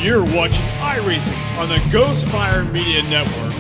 You're watching iRacing on the Ghostfire Media Network.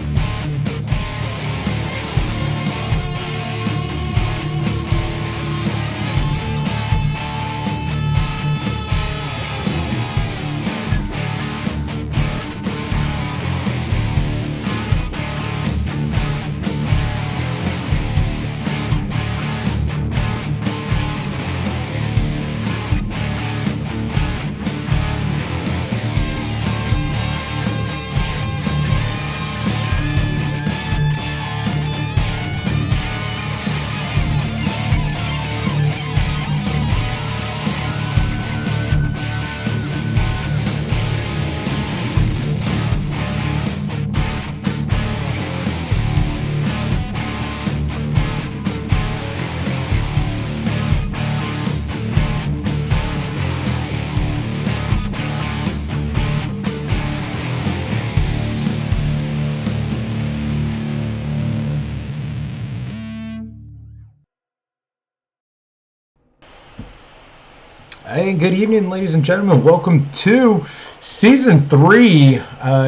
Hey, good evening, ladies and gentlemen. Welcome to Season 3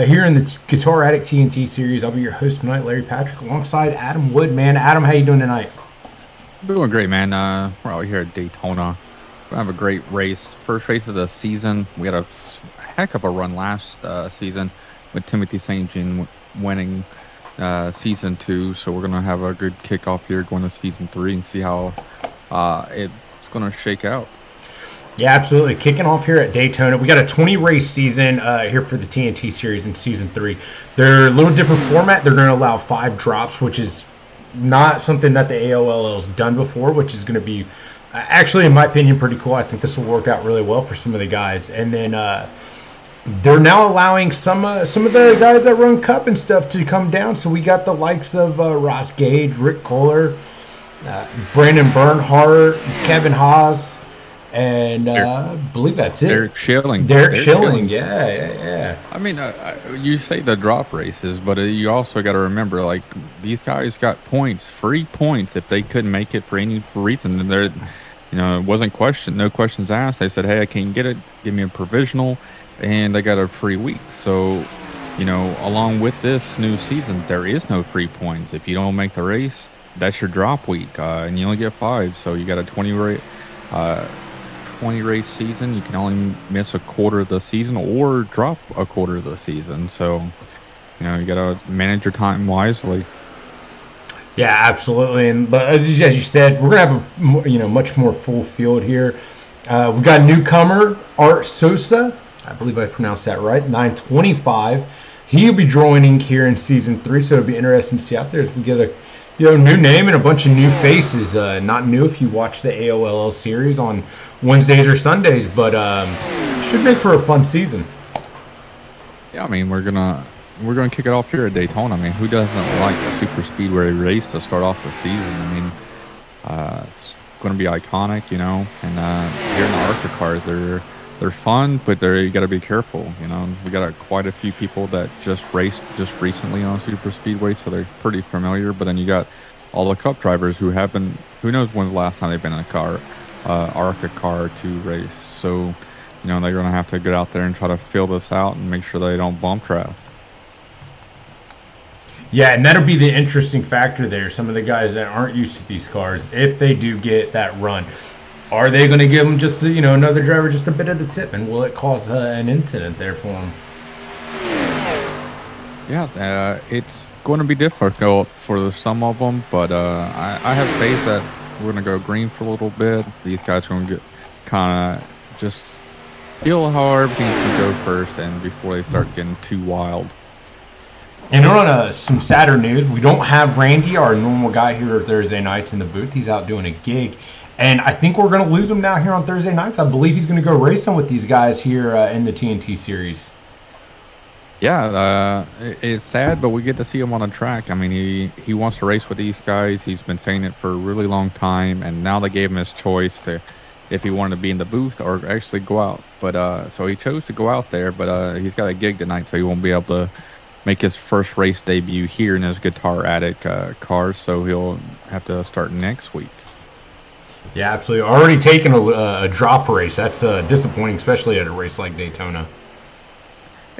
here in the Guitar Addict TNT series. I'll be your host tonight, Larry Patrick, alongside Adam Wood. Man, Adam, how you doing tonight? Doing great, man. We're out here at Daytona. We have a great race. First race of the season. We had a heck of a run last season with Timothy St. John winning Season 2. So we're going to have a good kickoff here going to Season 3 and see how it's going to shake out. Yeah, absolutely. Kicking off here at Daytona. We got a 20-race season here for the TNT series in Season 3. They're a little different format. They're going to allow 5 drops, which is not something that the AOLL has done before, which is going to be, actually, in my opinion, pretty cool. I think this will work out really well for some of the guys. And then they're now allowing some of the guys that run Cup and stuff to come down. So we got the likes of Ross Gage, Rick Kohler, Brandon Bernhardt, Kevin Haas, and I believe that's it. Derek Schilling. Derek Schilling, yeah. I mean, you say the drop races, but you also got to remember, like, these guys got points, free points, if they couldn't make it for any reason. And they're, it wasn't no questions asked. They said, hey, I can't get it. Give me a provisional. And they got a free week. So, along with this new season, there is no free points. If you don't make the race, that's your drop week. And you only get 5. So you got a 20 race season. You can only miss a quarter of the season or drop a quarter of the season. So, you got to manage your time wisely. Yeah, absolutely. But as you said, we're gonna have a much more full field here. We got newcomer Art Sosa. I believe I pronounced that right. 925. He'll be joining here in Season 3, so it'll be interesting to see out there as we get a new name and a bunch of new faces. Not new if you watch the AOLL series on Wednesdays or Sundays, but should make for a fun season. Yeah, I mean, we're gonna kick it off here at Daytona. I mean, who doesn't like a super speedway race to start off the season? I mean, it's going to be iconic, and here in the ARCA cars, they're fun, but you got to be careful. We got quite a few people that just raced just recently on super speedway, so they're pretty familiar. But then you got all the Cup drivers who knows when's the last time they've been in a car, ARCA car to race. So, they're going to have to get out there and try to fill this out and make sure they don't bump draft. Yeah, and that'll be the interesting factor there. Some of the guys that aren't used to these cars, if they do get that run, are they going to give them just, another driver just a bit of the tip, and will it cause an incident there for them? Yeah, it's going to be difficult for some of them, but I have faith that we're going to go green for a little bit. These guys are going to get kind of just feel how everything's going to go first, and before they start getting too wild. And on some sadder news, we don't have Randy, our normal guy here Thursday nights in the booth. He's out doing a gig. And I think we're going to lose him now here on Thursday nights. I believe he's going to go racing with these guys here in the TNT series. Yeah, it's sad, but we get to see him on the track. I mean, he wants to race with these guys. He's been saying it for a really long time, and now they gave him his choice if he wanted to be in the booth or actually go out. But so he chose to go out there, but he's got a gig tonight, so he won't be able to make his first race debut here in his Guitar Addict car, so he'll have to start next week. Yeah, absolutely. Already taken a drop race. That's disappointing, especially at a race like Daytona.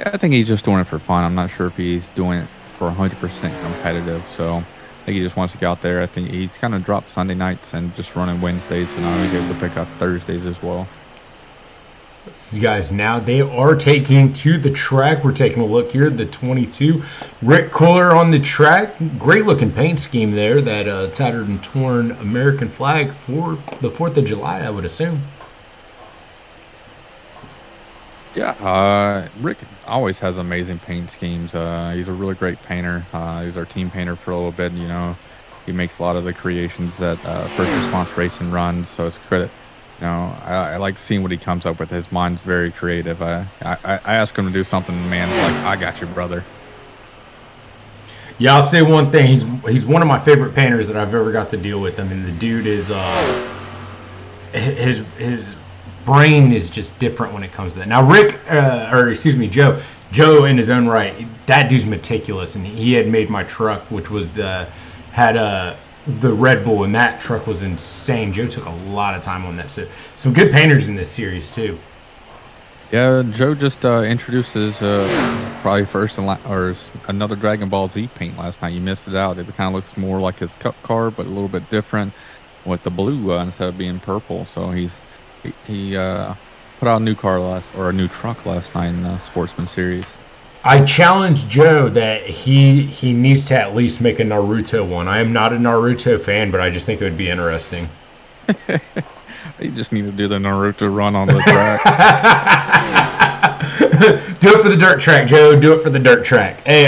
Yeah, I think he's just doing it for fun. I'm not sure if he's doing it for 100% competitive. So I think he just wants to get out there. I think he's kind of dropped Sunday nights and just running Wednesdays, and now he's able to pick up Thursdays as well. You guys, now they are taking to the track. We're taking a look here. The 22, Rick Kohler on the track. Great looking paint scheme there. That tattered and torn American flag for the 4th of July, I would assume. Yeah, Rick always has amazing paint schemes. He's a really great painter. He's our team painter for a little bit. You know, he makes a lot of the creations that First Response Racing runs. So it's credit. You know, I like seeing what he comes up with. His mind's very creative. I ask him to do something, and the man's like, "I got you, brother." Yeah, I'll say one thing. He's one of my favorite painters that I've ever got to deal with. I mean, the dude is his brain is just different when it comes to that. Now, Joe in his own right, that dude's meticulous, and he had made my truck, which was the Red Bull, and that truck was insane. Joe took a lot of time on that. So some good painters in this series too. Yeah, Joe just introduces probably first or another Dragon Ball Z paint last night. You missed it out. It kind of looks more like his cup car, but a little bit different with the blue instead of being purple. So he put out a new truck last night in the Sportsman Series. I challenged Joe that he needs to at least make a Naruto one. I am not a Naruto fan, but I just think it would be interesting. You just need to do the Naruto run on the track. Do it for the dirt track, Joe. Do it for the dirt track. Hey,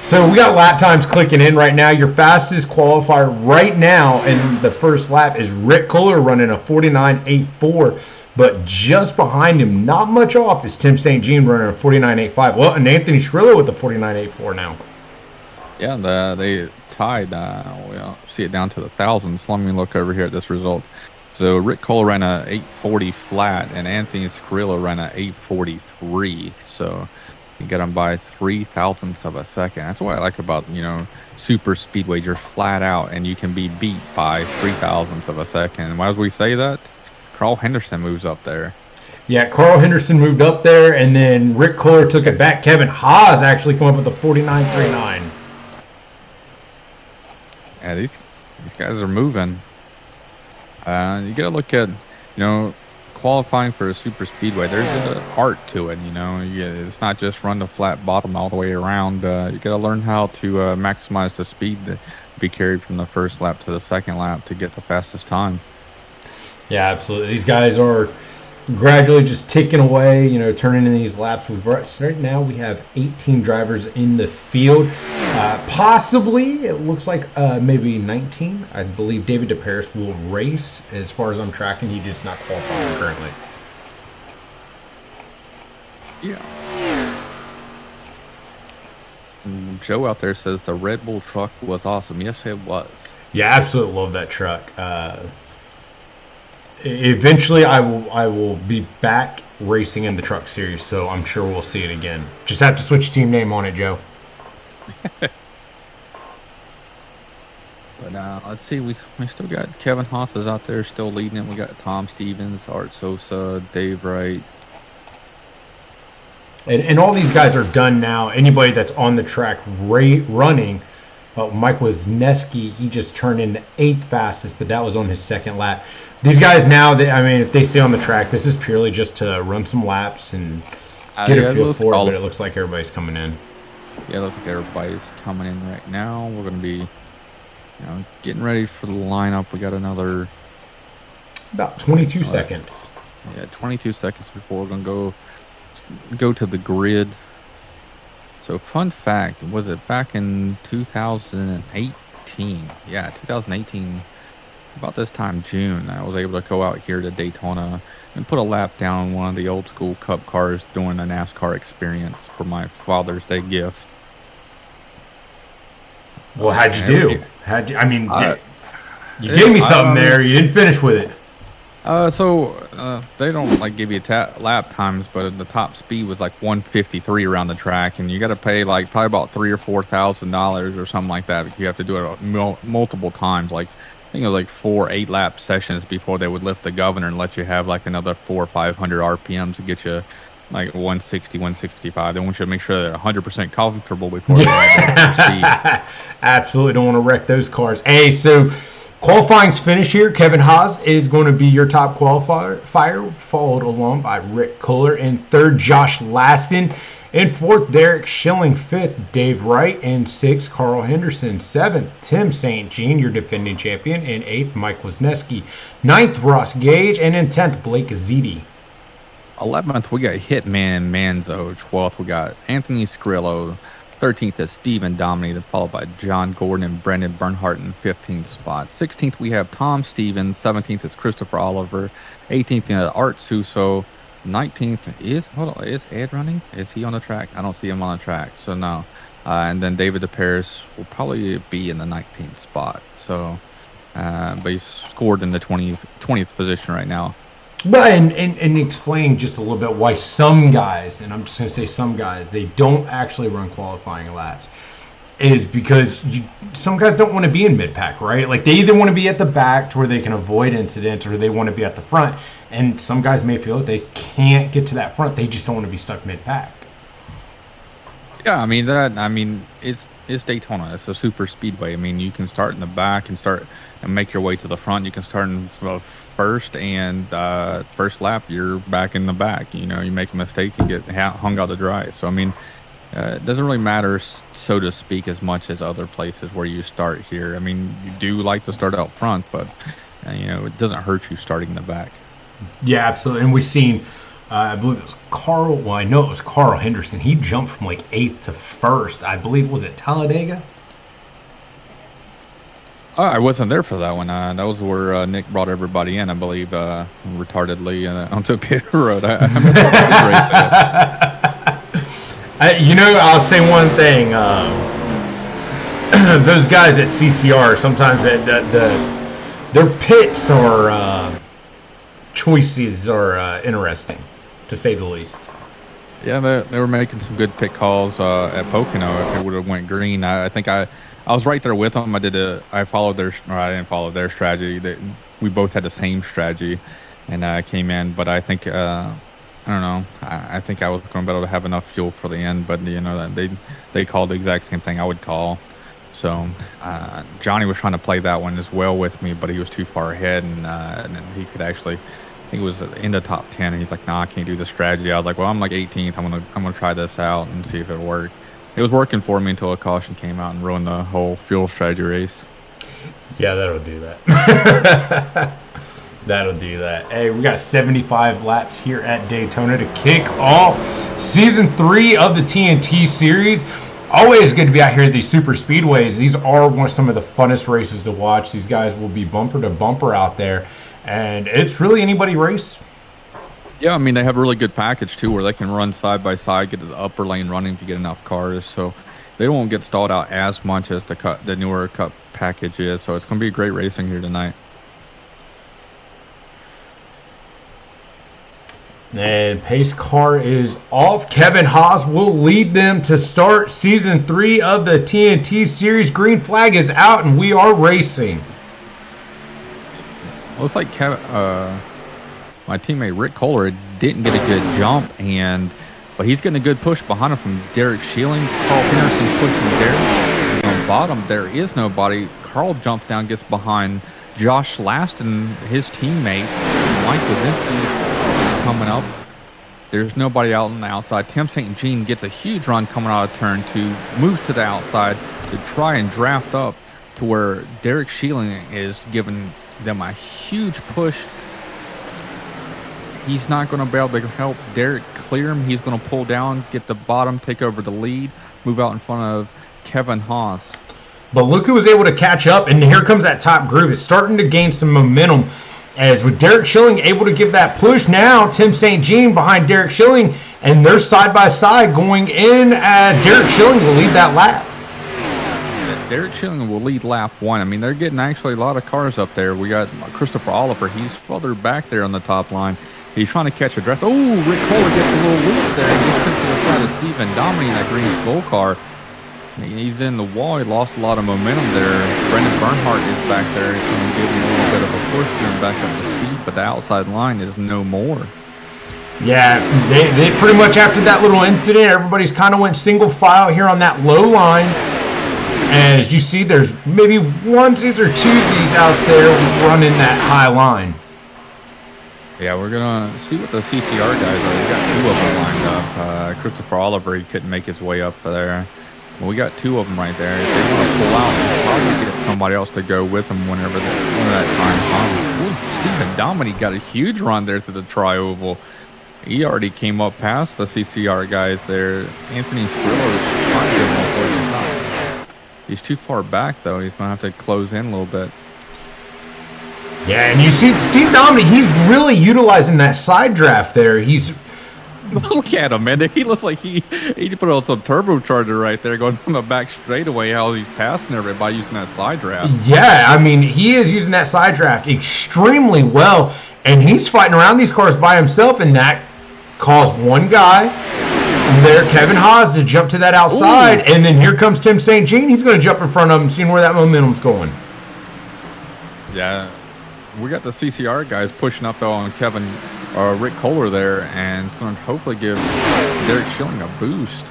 so we got lap times clicking in right now. Your fastest qualifier right now in the first lap is Rick Kohler running a 49.84. But just behind him, not much off, is Tim St. Jean running a 49.85. Well, and Anthony Shrillo with the 49.84 now. Yeah, they tied. We'll see it down to the thousands. Let me look over here at this result. So Rick Cole ran a 840 flat, and Anthony Shrillo ran a 843. So you get them by 0.003 of a second. That's what I like about super speedway. You're flat out, and you can be beat by 0.003 of a second. Why do we say that? Carl Henderson moves up there. Yeah, Carl Henderson moved up there, and then Rick Kohler took it back. Kevin Haas actually come up with a 49.39. Yeah, these guys are moving. You got to look at, qualifying for a super speedway. There's an art to it, It's not just run the flat bottom all the way around. You got to learn how to maximize the speed to be carried from the first lap to the second lap to get the fastest time. Yeah, absolutely. These guys are gradually just ticking away, turning in these laps. Right now we have 18 drivers in the field. Possibly, it looks like maybe 19. I believe David DeParis will race. As far as I'm tracking, he does not qualify currently. Yeah. Joe out there says the Red Bull truck was awesome. Yes, it was. Yeah, absolutely love that truck. Eventually, I will be back racing in the truck series, so I'm sure we'll see it again. Just have to switch team name on it, Joe. But let's see, we still got Kevin Haas is out there still leading it. We got Tom Stevens, Art Sosa, Dave Wright. And all these guys are done now. Anybody that's on the track running, Mike Wisniewski, he just turned in the 8th fastest, but that was on his second lap. These guys now, if they stay on the track, this is purely just to run some laps and get a feel for it, but it looks like everybody's coming in. Yeah, it looks like everybody's coming in right now. We're going to be getting ready for the lineup. We got another... about 22 seconds. Yeah, 22 seconds before we're going to go to the grid. So, fun fact, was it back in 2018? Yeah, 2018, about this time, June, I was able to go out here to Daytona and put a lap down on one of the old school Cup cars doing a NASCAR experience for my Father's Day gift. Well, how'd you do? You gave me something there. You didn't finish with it. So they don't give you lap times, but the top speed was like 153 around the track, and you got to pay probably about $3,000 or $4,000 or something like that. You have to do it multiple times. I think it was 4 8-lap sessions before they would lift the governor and let you have another 400 or 500 RPMs to get you like 160, 165. They want you to make sure they're 100% comfortable before they proceed. Absolutely don't want to wreck those cars. Hey, so qualifying's finished here. Kevin Haas is going to be your top qualifier, followed along by Rick Kohler. In third, Josh Laston. In fourth, Derek Schilling. Fifth, Dave Wright. In sixth, Carl Henderson. Seventh, Tim St. Jean, your defending champion. In eighth, Mike Wisniewski. Ninth, Ross Gage. And in 10th, Blake Ziti. 11th, we got Hitman Manzo. 12th, we got Anthony Scrillo. 13th is Stephen Dominy, followed by John Gordon and Brendan Bernhardt in 15th spot. 16th, we have Tom Stevens. 17th is Christopher Oliver. 18th, Art Suso. 19th is Ed running? Is he on the track? I don't see him on the track, so no. And then David DeParis will probably be in the 19th spot. So, but he's scored in the 20th position right now. But and explaining just a little bit why some guys, and I'm just going to say some guys, they don't actually run qualifying laps, is because some guys don't want to be in mid-pack, right? Like, they either want to be at the back to where they can avoid incidents, or they want to be at the front. And some guys may feel that they can't get to that front. They just don't want to be stuck mid-pack. Yeah, I mean, it's Daytona. It's a super speedway. I mean, you can start in the back and make your way to the front. You can start in first, and first lap you're back in the back. You know, you make a mistake, you get hung out to dry. So I mean, it doesn't really matter, so to speak, as much as other places where you start here. I mean, you do like to start out front, but you know, it doesn't hurt you starting in the back. Yeah, absolutely. And we've seen, I believe it was Carl. Well, I know it was Carl Henderson. He jumped from like 8th to 1st. I believe, was it Talladega? Oh, I wasn't there for that one. That was where Nick brought everybody in, I believe, retardedly onto pit road. I You know, I'll say one thing. Those guys at CCR, sometimes their pits or choices are interesting, to say the least. Yeah, they were making some good pit calls at Pocono. If it would have went green, I think I was right there with them. I followed I didn't follow their strategy. We both had the same strategy, and I came in. But I think I don't know. I think I was going to be able to have enough fuel for the end. But you know, they called the exact same thing I would call. So Johnny was trying to play that one as well with me, but he was too far ahead, and he could actually. I think it was in the top 10, and he's like, "Nah, I can't do the strategy." I was like, "Well, I'm like 18th. I'm gonna try this out and see if it works." It was working for me until a caution came out and ruined the whole fuel strategy race. Yeah, that'll do that. That'll do that. Hey, we got 75 laps here at Daytona to kick off Season 3 of the TNT Series. Always good to be out here at these super speedways. These are some of the funnest races to watch. These guys will be bumper to bumper out there, and it's really anybody race. Yeah, I mean, they have a really good package, too, where they can run side by side, get to the upper lane running if you get enough cars. So they won't get stalled out as much as the newer Cup package is. So it's going to be great racing here tonight. And pace car is off. Kevin Haas will lead them to start Season 3 of the TNT Series. Green flag is out, and we are racing. Looks like my teammate Rick Kohler didn't get a good jump, but he's getting a good push behind him from Derek Schilling. Carl Henderson pushing Derek. On bottom, there is nobody. Carl jumps down, gets behind Josh Laston, his teammate. Mike was coming up. There's nobody out on the outside. Tim St. Jean gets a huge run coming out of turn 2, moves to the outside to try and draft up to where Derek Schilling is giving them a huge push. He's not going to be able to help Derek clear him. He's going to pull down, get the bottom, take over the lead, move out in front of Kevin Haas. But look who was able to catch up, and here comes that top group. It's starting to gain some momentum. As with Derek Schilling able to give that push, now Tim St. Jean behind Derek Schilling, and they're side by side going in. Derek Schilling will lead that lap. Derek Schilling will lead lap 1. I mean, they're getting actually a lot of cars up there. We got Christopher Oliver. He's further back there on the top line. He's trying to catch a draft. Oh, Rick Kohler gets a little loose there. He gets into the side of Stephen Dominy in that green skull car. He's in the wall. He lost a lot of momentum there. Brendan Bernhardt is back there. He's going to give him a little bit of a push to him back up to speed, but the outside line is no more. Yeah, they pretty much after that little incident, everybody's kind of went single file here on that low line. And as you see, there's maybe onesies or twosies out there running that high line. Yeah, we're going to see what the CCR guys are. We got two of them lined up. Christopher Oliver, he couldn't make his way up there. Well, we got two of them right there. If they want to pull out, we'll probably get somebody else to go with them whenever that time comes. Ooh, Stephen Dominic got a huge run there to the tri-oval. He already came up past the CCR guys there. Anthony Skriller is trying to get him up where he's not. He's too far back, though. He's going to have to close in a little bit. Yeah, and you see Steve Dominic, he's really utilizing that side draft there. He's... Look at him, man. He looks like he put on some turbocharger right there going from the back straightaway, how he's passing everybody using that side draft. Yeah, I mean, he is using that side draft extremely well, and he's fighting around these cars by himself, and that caused one guy there, Kevin Haas, to jump to that outside. Ooh. And then here comes Tim St. Jean. He's going to jump in front of him, seeing where that momentum's going. Yeah, we got the CCR guys pushing up, though, on Rick Kohler there, and it's going to hopefully give Derek Schilling a boost.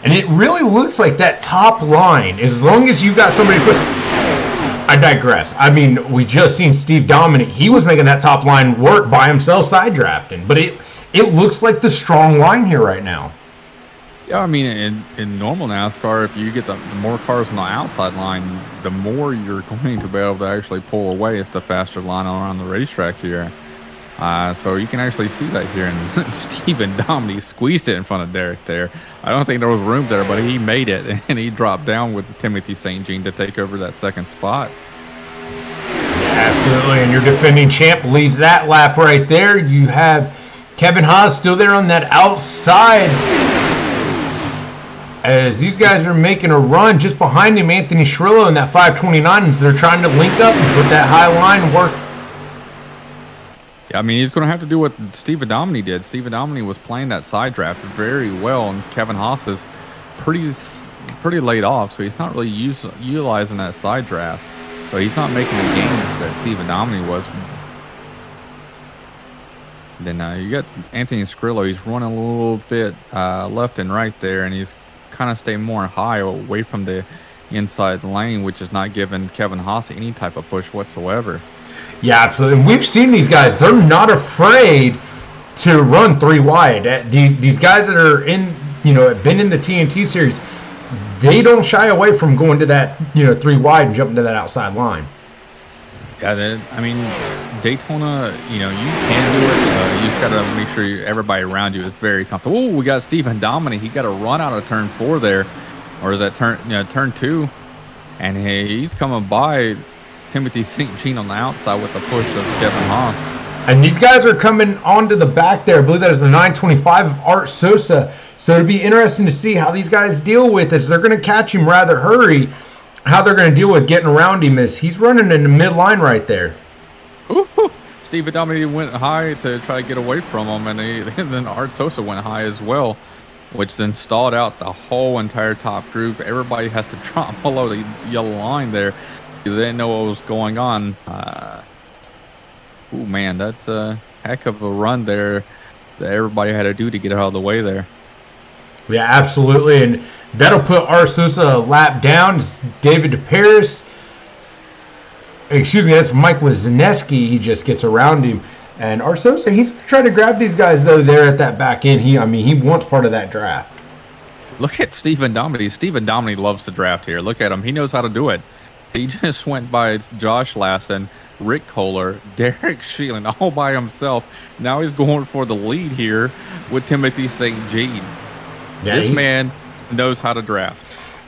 And it really looks like that top line, as long as you've got somebody to put... I digress. I mean, we just seen Steve Dominic. He was making that top line work by himself side drafting. But it looks like the strong line here right now. Yeah, I mean, in normal NASCAR, if you get the more cars on the outside line, the more you're going to be able to actually pull away. It's the faster line around the racetrack here. So you can actually see that here. And Stephen Dominic squeezed it in front of Derek there. I don't think there was room there, but he made it. And he dropped down with Timothy St. Jean to take over that second spot. Yeah, absolutely. And your defending champ leads that lap right there. You have Kevin Haas still there on that outside. As these guys are making a run just behind him, Anthony Schrillo in that 529, as they're trying to link up and put that high line and work. Yeah, I mean, he's going to have to do what Stephen Dominic did. Stephen Dominic was playing that side draft very well, and Kevin Haas is pretty laid off, so he's not really utilizing that side draft. So he's not making the gains that Stephen Dominic was. Then you got Anthony Skrillo. He's running a little bit left and right there, and he's kind of staying more high away from the inside lane, which is not giving Kevin Haas any type of push whatsoever. Yeah, absolutely. And we've seen these guys. They're not afraid to run three wide. These guys that are have been in the TNT series, they don't shy away from going to that, three wide and jumping to that outside line. Yeah, I mean, Daytona, you can do it. You just got to make sure everybody around you is very comfortable. Oh, we got Stephen Dominic. He got a run out of turn 4 there, or is that turn 2? And he's coming by Timothy St. Jean on the outside with the push of Kevin Haas. And these guys are coming onto the back there. I believe that is the 925 of Art Sosa. So it'll be interesting to see how these guys deal with this. They're going to catch him rather hurry. How they're going to deal with getting around him is he's running in the midline right there. Ooh, Stephen Dominic went high to try to get away from him, and then Art Sosa went high as well, which then stalled out the whole entire top group. Everybody has to drop below the yellow line there because they didn't know what was going on. Oh man, that's a heck of a run there that everybody had to do to get out of the way there. Yeah, absolutely, and that'll put Art Sosa a lap down. It's David DeParis. Excuse me, that's Mike Wisniewski. He just gets around him. And Art Sosa, he's trying to grab these guys, though, there at that back end. He wants part of that draft. Look at Stephen Dominic. Stephen Dominic loves to draft here. Look at him. He knows how to do it. He just went by Josh Lassen, Rick Kohler, Derek Schilling, all by himself. Now he's going for the lead here with Timothy St. Jean. Yeah, this man knows how to draft.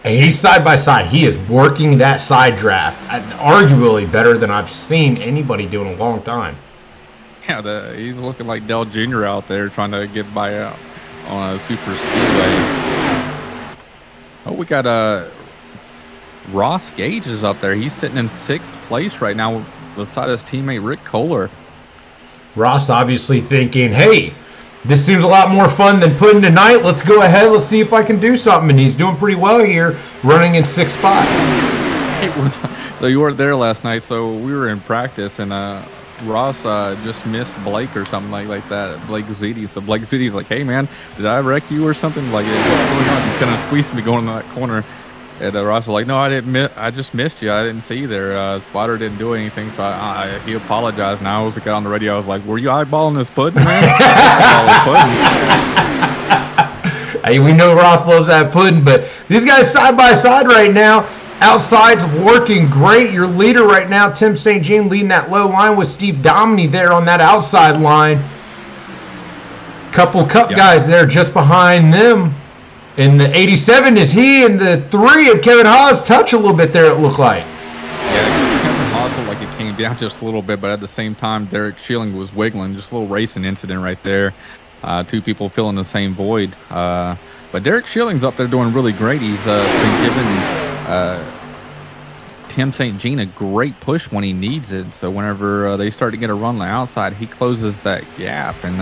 And he's side by side. He is working that side draft, arguably better than I've seen anybody do in a long time. Yeah, he's looking like Dell Jr. out there trying to get by out on a super speedway. Oh, we got Ross Gage is up there. He's sitting in 6th place right now beside his teammate Rick Kohler. Ross obviously thinking, hey, this seems a lot more fun than putting tonight. Let's go ahead. Let's see if I can do something. And he's doing pretty well here, running in 6.5. So you weren't there last night, so we were in practice, and Ross just missed Blake or something like that. Blake Ziti. So Blake Ziti's like, "Hey man, did I wreck you or something? Like, what's going on?" He kind of squeezed me going in that corner. And Ross was like, "No, I didn't. I just missed you. I didn't see you there. Spotter didn't do anything, so he apologized." And I was got on the radio. I was like, "Were you eyeballing this pudding, man?" Hey, we know Ross loves that pudding, but these guys side by side right now. Outside's working great. Your leader right now, Tim St. Jean, leading that low line with Steve Dominy there on that outside line. Couple Cup guys there just behind them. And the 87 is he, and the 3 of Kevin Haas touch a little bit there, it looked like. Yeah, Kevin Haas looked like it came down just a little bit, but at the same time, Derek Schilling was wiggling. Just a little racing incident right there. 2 people filling the same void. But Derek Schilling's up there doing really great. He's been giving Tim St. Jean a great push when he needs it. So whenever they start to get a run on the outside, he closes that gap and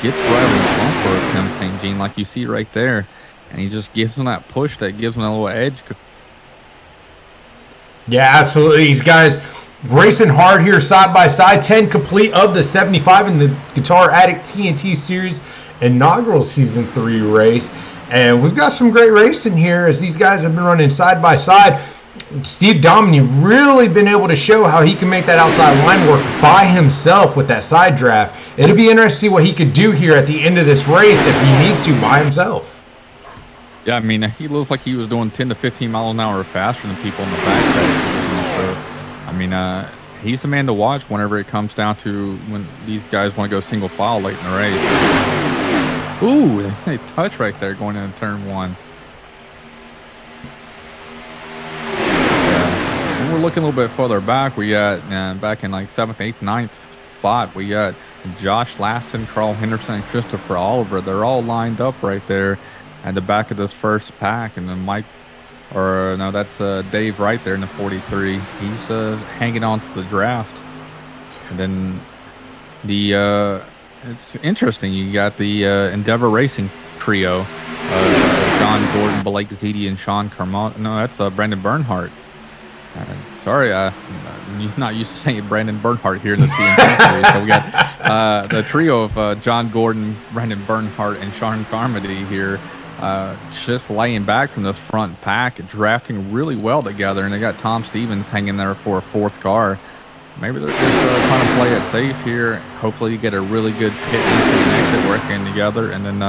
gets right on the bumper of Tim St. Jean, like you see right there. And he just gives them that push that gives them a little edge. Yeah, absolutely. These guys racing hard here side by side. 10 complete of the 75 in the Guitar Addict TNT Series inaugural Season 3 race. And we've got some great racing here as these guys have been running side by side. Steve Dominy really been able to show how he can make that outside line work by himself with that side draft. It'll be interesting to see what he could do here at the end of this race if he needs to by himself. Yeah, I mean, he looks like he was doing 10 to 15 miles an hour faster than people in the back. So, I mean, he's the man to watch whenever it comes down to when these guys want to go single file late in the race. Ooh, they touch right there going into turn 1. Yeah. When we're looking a little bit further back, we got back in like 7th, 8th, 9th spot, we got Josh Laston, Carl Henderson, and Christopher Oliver. They're all lined up right there at the back of this first pack, and then that's Dave right there in the 43. He's hanging on to the draft. And then it's interesting. You got the Endeavor Racing trio, John Gordon, Blake Ziti, and Sean Carmont. No, that's Brandon Bernhardt. Sorry, I'm not used to saying Brandon Bernhardt here in the TNT series. So we got the trio of John Gordon, Brandon Bernhardt, and Sean Carmody here. Just laying back from this front pack, drafting really well together, and they got Tom Stevens hanging there for a 4th car. Maybe they're just trying to play it safe here. Hopefully you get a really good pit into and exit working together, and then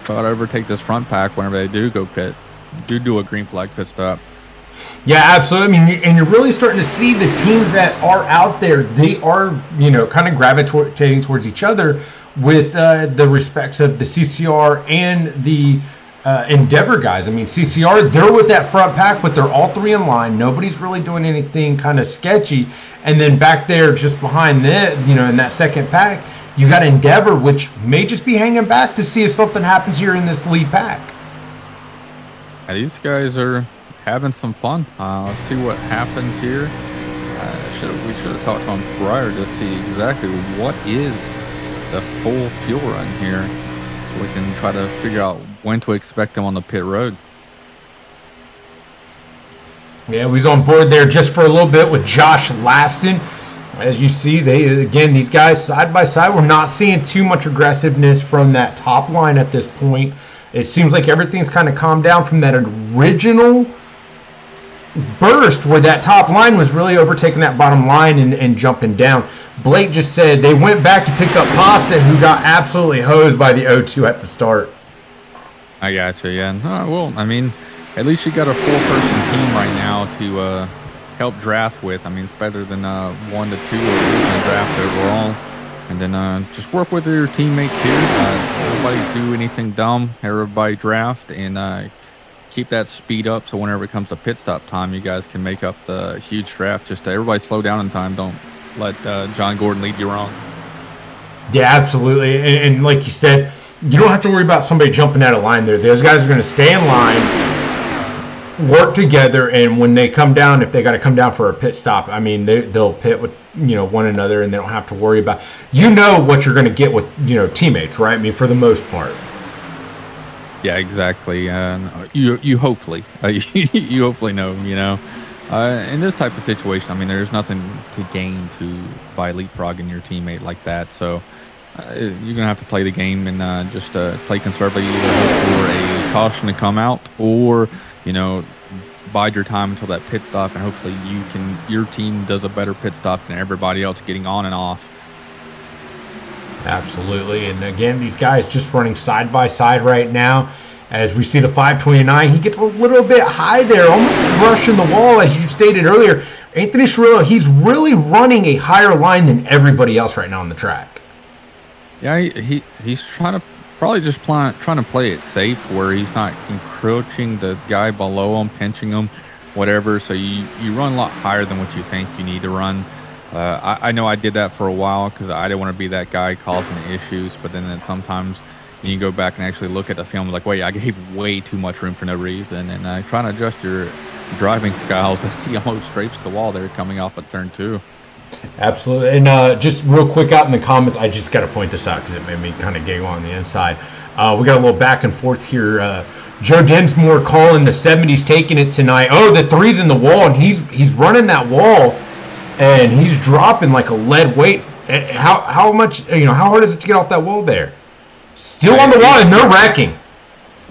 try to overtake this front pack whenever they do go pit. Do a green flag pit stop. Yeah, absolutely. I mean, and you're really starting to see the teams that are out there, they are, kind of gravitating towards each other with the respects of the CCR and the Endeavor guys. I mean, CCR, they're with that front pack, but they're all 3 in line. Nobody's really doing anything kind of sketchy. And then back there, just behind that, in that second pack, you got Endeavor, which may just be hanging back to see if something happens here in this lead pack. Yeah, these guys are having some fun. Let's see what happens here. We should have talked on prior to see exactly what is the full fuel run here. We can try to figure out when to expect them on the pit road. Yeah, we was on board there just for a little bit with Josh Laston. As you see, these guys side by side, we're not seeing too much aggressiveness from that top line at this point. It seems like everything's kind of calmed down from that original burst where that top line was really overtaking that bottom line and jumping down. Blake just said they went back to pick up Pasta, who got absolutely hosed by the O2 at the start. I got you, yeah. Well, I mean, at least you got a 4-person team right now to help draft with. I mean, it's better than 1 to 2 draft overall. And then just work with your teammates here. Everybody do anything dumb. Everybody draft and keep that speed up so whenever it comes to pit stop time, you guys can make up the huge draft. Just everybody slow down in time. Don't let John Gordon lead you wrong. Yeah, absolutely. And like you said, you don't have to worry about somebody jumping out of line there. Those guys are going to stay in line, work together, and when they come down, if they got to come down for a pit stop, I mean, they'll pit with one another, and they don't have to worry about. What you're going to get with teammates, right? I mean, for the most part. Yeah, exactly. You hopefully you hopefully know. In this type of situation, I mean, there's nothing to gain by leapfrogging your teammate like that. So you're going to have to play the game and just play conservatively, either hope for a caution to come out or, bide your time until that pit stop, and hopefully your team does a better pit stop than everybody else getting on and off. Absolutely. And again, these guys just running side by side right now. As we see the 529, he gets a little bit high there, almost crushing the wall, as you stated earlier. Anthony Cirillo, he's really running a higher line than everybody else right now on the track. Yeah, he's trying to play it safe, where he's not encroaching the guy below him, pinching him, whatever. So you run a lot higher than what you think you need to run. I know I did that for a while because I didn't want to be that guy causing issues, but then sometimes you go back and actually look at the film like, wait, I gave way too much room for no reason, and trying to adjust your driving styles as he almost scrapes the wall there coming off at turn 2. Absolutely. And just real quick out in the comments, I just got to point this out because it made me kind of giggle on the inside. We got a little back and forth here. Joe Densmore calling the 70s taking it tonight. Oh, the 3's in the wall, and he's running that wall, and he's dropping like a lead weight. How much, how hard is it to get off that wall there? Still on the wall and no wrecking.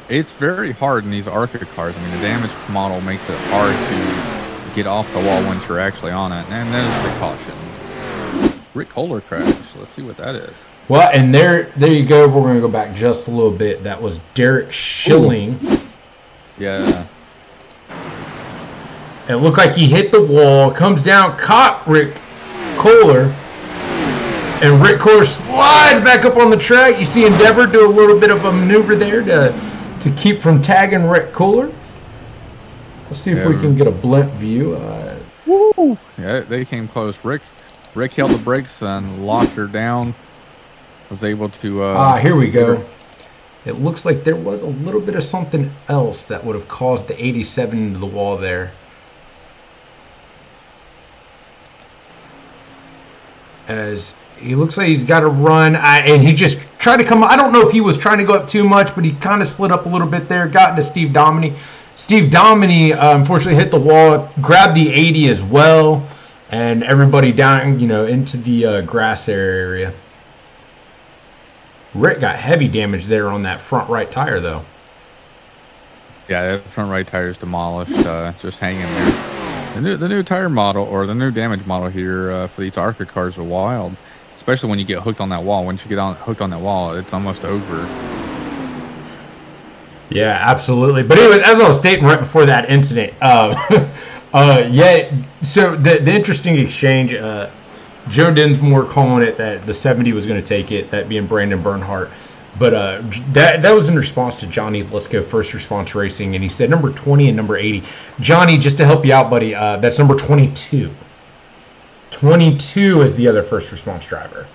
It's very hard in these ARCA cars. I mean, the damage model makes it hard to get off the wall once you're actually on it. And there's the caution. Rick Kohler crash. Let's see what that is. Well, and there you go. We're going to go back just a little bit. That was Derek Schilling. Ooh. Yeah. It looked like he hit the wall, comes down, caught Rick Kohler. And Rick Kohler slides back up on the track. You see Endeavor do a little bit of a maneuver there to keep from tagging Rick Kohler. Let's see if we can get a blimp view. Woo! Yeah, they came close. Rick held the brakes and locked her down. Was able to... here we go. It looks like there was a little bit of something else that would have caused the 87 into the wall there. As... he looks like he's got to run, and he just tried to come. I don't know if he was trying to go up too much, but he kind of slid up a little bit there, got into Steve Dominy. Steve Dominy, unfortunately, hit the wall, grabbed the 80 as well, and everybody down, into the grass area. Rick got heavy damage there on that front right tire, though. Yeah, that front right tire is demolished, just hanging there. The new tire model, or the new damage model here for these ARCA cars are wild. Especially when you get hooked on that wall. Once you get hooked on that wall, it's almost over. Yeah, absolutely. But anyways, as I was stating right before that incident, so the interesting exchange, Joe Densmore calling it that the 70 was going to take it, that being Brandon Bernhardt. But that was in response to Johnny's Let's Go First Response Racing, and he said number 20 and number 80. Johnny, just to help you out, buddy, that's number 22. 22 is the other first response driver.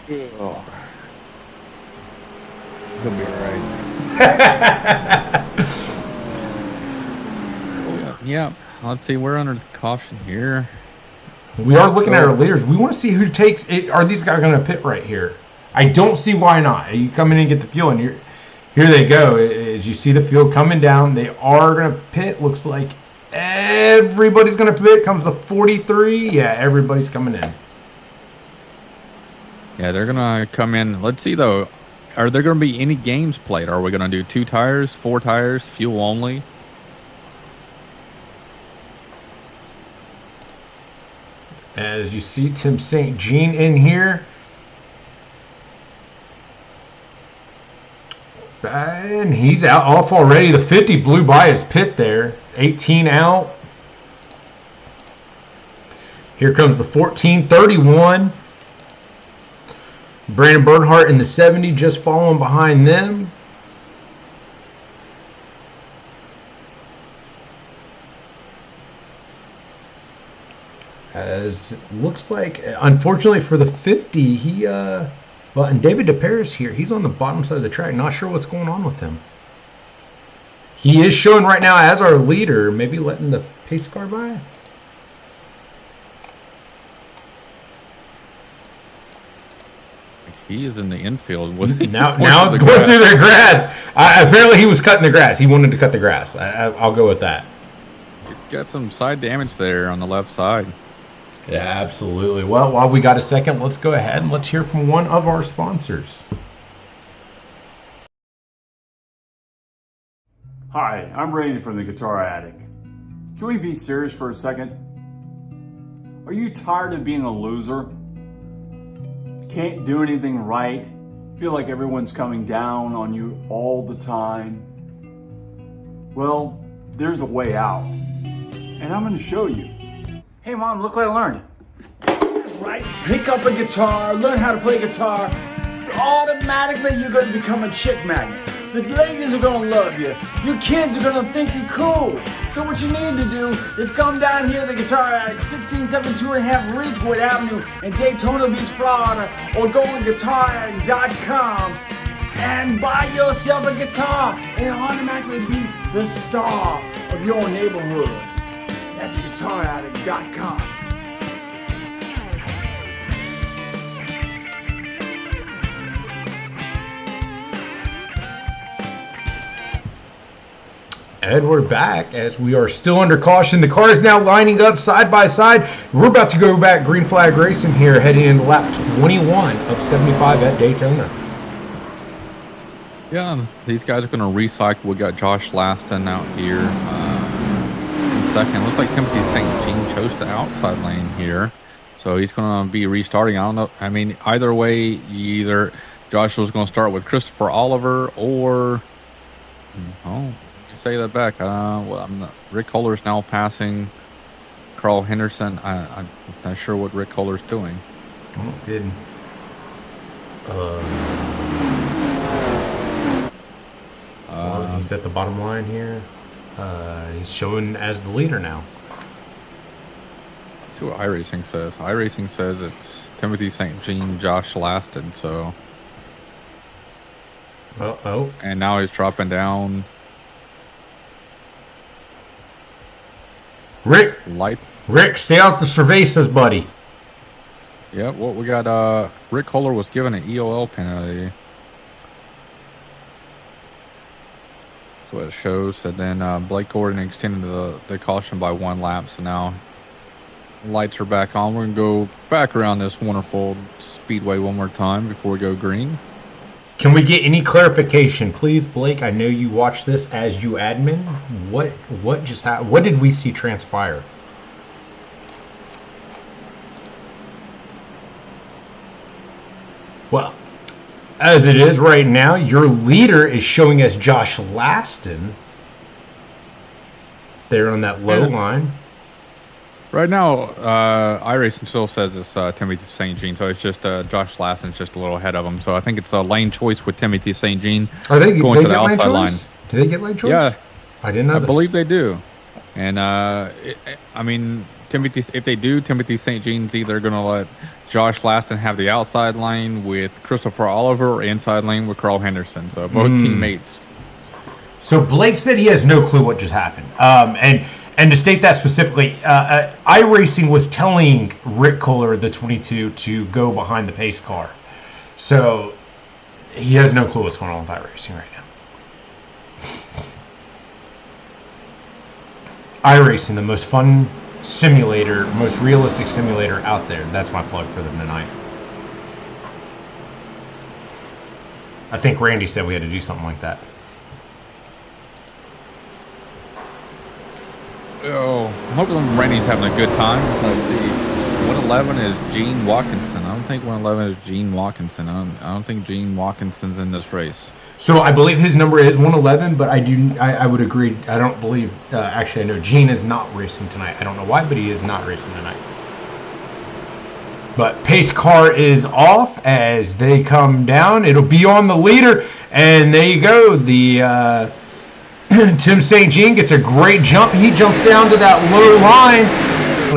Oh. He'll be all right. Yeah. Let's see. We're under caution here. We are looking at our leaders. We want to see who takes it. Are these guys going to pit right here? I don't see why not. You come in and get the fuel, and here they go. As you see the fuel coming down, they are going to pit. Looks like everybody's going to pit. Comes the 43. Yeah, everybody's coming in. Yeah, they're going to come in. Let's see, though. Are there going to be any games played? Are we going to do 2 tires, 4 tires, fuel only? As you see Tim St. Jean in here. And he's off already. The 50 blew by his pit there. 18 out. Here comes the 14, 31. Brandon Bernhardt in the 70 just following behind them. As it looks like, unfortunately for the 50, and David DeParis here, he's on the bottom side of the track. Not sure what's going on with him. He is showing right now as our leader, maybe letting the pace car by. He is in the infield. Now going through the grass. Apparently he was cutting the grass. He wanted to cut the grass. I'll go with that. He's got some side damage there on the left side. Yeah, absolutely. Well, while we got a second, let's go ahead and let's hear from one of our sponsors. Hi, I'm Randy from the Guitar Attic. Can we be serious for a second? Are you tired of being a loser? Can't do anything right? Feel like everyone's coming down on you all the time? Well, there's a way out, and I'm going to show you. Hey Mom, look what I learned. That's right, pick up a guitar, learn how to play guitar. Automatically you're going to become a chick magnet. The ladies are going to love you. Your kids are going to think you're cool. So what you need to do is come down here to the Guitar Attic, 1672.5 Ridgewood Avenue in Daytona Beach, Florida, or go on guitarattic.com and buy yourself a guitar and automatically be the star of your neighborhood. That's guitarattic.com. And we're back as we are still under caution. The car is now lining up side by side. We're about to go back green flag racing here, heading into lap 21 of 75 at Daytona. Yeah, these guys are going to recycle. We got Josh Laston out here in second. Looks like Timothy St. Jean chose the outside lane here. So he's going to be restarting. I don't know. I mean, either way, either Joshua's going to start with Christopher Oliver or... say that back. Rick Kohler's now passing Carl Henderson. I'm not sure what Rick Kohler's doing. He's at the bottom line here. He's showing as the leader now. Let's see what iRacing says. iRacing says it's Timothy St. Jean, Josh Laston. So. And now he's dropping down. Rick, stay out the cervezas, buddy. Yeah, well, we got Rick Kohler was given an AOLL penalty. That's what it shows. And then Blake Gordon extended the caution by 1 lap. So now lights are back on. We're going to go back around this wonderful speedway one more time before we go green. Can we get any clarification, please, Blake? I know you watch this as you admin. What just happened? What did we see transpire? Well, as it is right now, your leader is showing us Josh Laston there on that low line. Right now, iRacing still says it's Timothy St. Jean, so it's just Josh Laston's just a little ahead of him. So I think it's a lane choice with Timothy St. Jean going to the outside line. Do they get lane choice? Yeah, I didn't know. I believe they do. And I mean, if they do, Timothy St. Jean's either going to let Josh Laston have the outside lane with Christopher Oliver or inside lane with Carl Henderson. So both teammates. So Blake said he has no clue what just happened. And to state that specifically, iRacing was telling Rick Kohler, the 22, to go behind the pace car. So he has no clue what's going on with iRacing right now. iRacing, the most fun simulator, most realistic simulator out there. That's my plug for them tonight. I think Randy said we had to do something like that. Oh, I'm hoping Randy's having a good time. The 111 is Gene Watkinson. I don't think 111 is Gene Watkinson. I don't think Gene Watkinson's in this race. So I believe his number is 111, but I would agree. I don't believe. Actually, I know Gene is not racing tonight. I don't know why, but he is not racing tonight. But pace car is off as they come down. It'll be on the leader, and there you go. The Tim St. Jean gets a great jump. He jumps down to that low line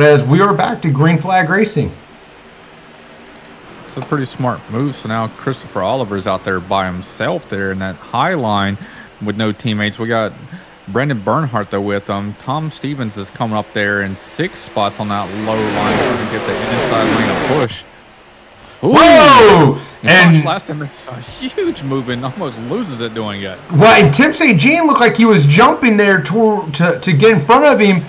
as we are back to green flag racing. It's a pretty smart move. So now Christopher Oliver's out there by himself there in that high line with no teammates. We got Brendan Bernhardt though with him. Tom Stevens is coming up there in 6 spots on that low line trying to get the inside lane a push. Ooh. Whoa! And last time it's a huge move and almost loses it doing it. Well, and Tim St. Jean looked like he was jumping there to get in front of him,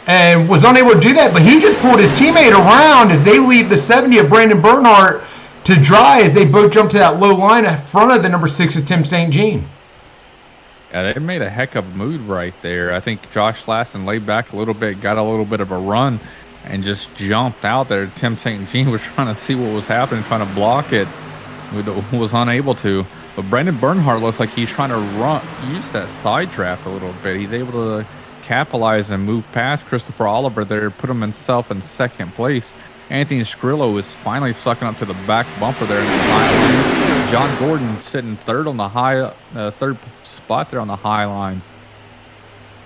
and was unable to do that, but he just pulled his teammate around as they leave the 70 of Brandon Bernhardt to dry as they both jump to that low line in front of the number 6 of Tim St. Jean. Yeah, they made a heck of a move right there. I think Josh Laston laid back a little bit, got a little bit of a run, and just jumped out there. Tim St. Jean was trying to see what was happening, trying to block it, was unable to. But Brandon Bernhardt looks like he's trying to use that side draft a little bit. He's able to capitalize and move past Christopher Oliver there, put himself in second place. Anthony Scrillo is finally sucking up to the back bumper there in the high line. John Gordon sitting third on the third spot there on the high line.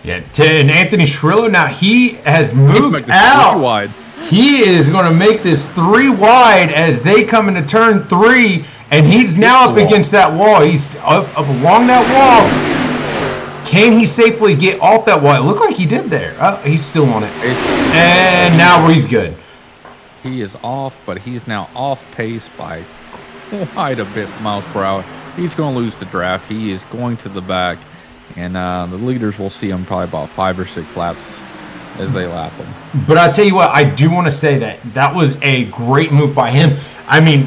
Yeah, and Anthony Scrillo, now he has moved out. Wide. He is going to make this 3 wide as they come into turn 3, and he's now up against that wall. He's up along that wall. Can he safely get off that wall? It looked like he did there. Oh, he's still on it. And now he's good. He is off, but he's now off pace by quite a bit miles per hour. He's going to lose the draft. He is going to the back, and the leaders will see him probably about 5 or 6 laps as they lap him. But I tell you what, I do want to say that was a great move by him. I mean,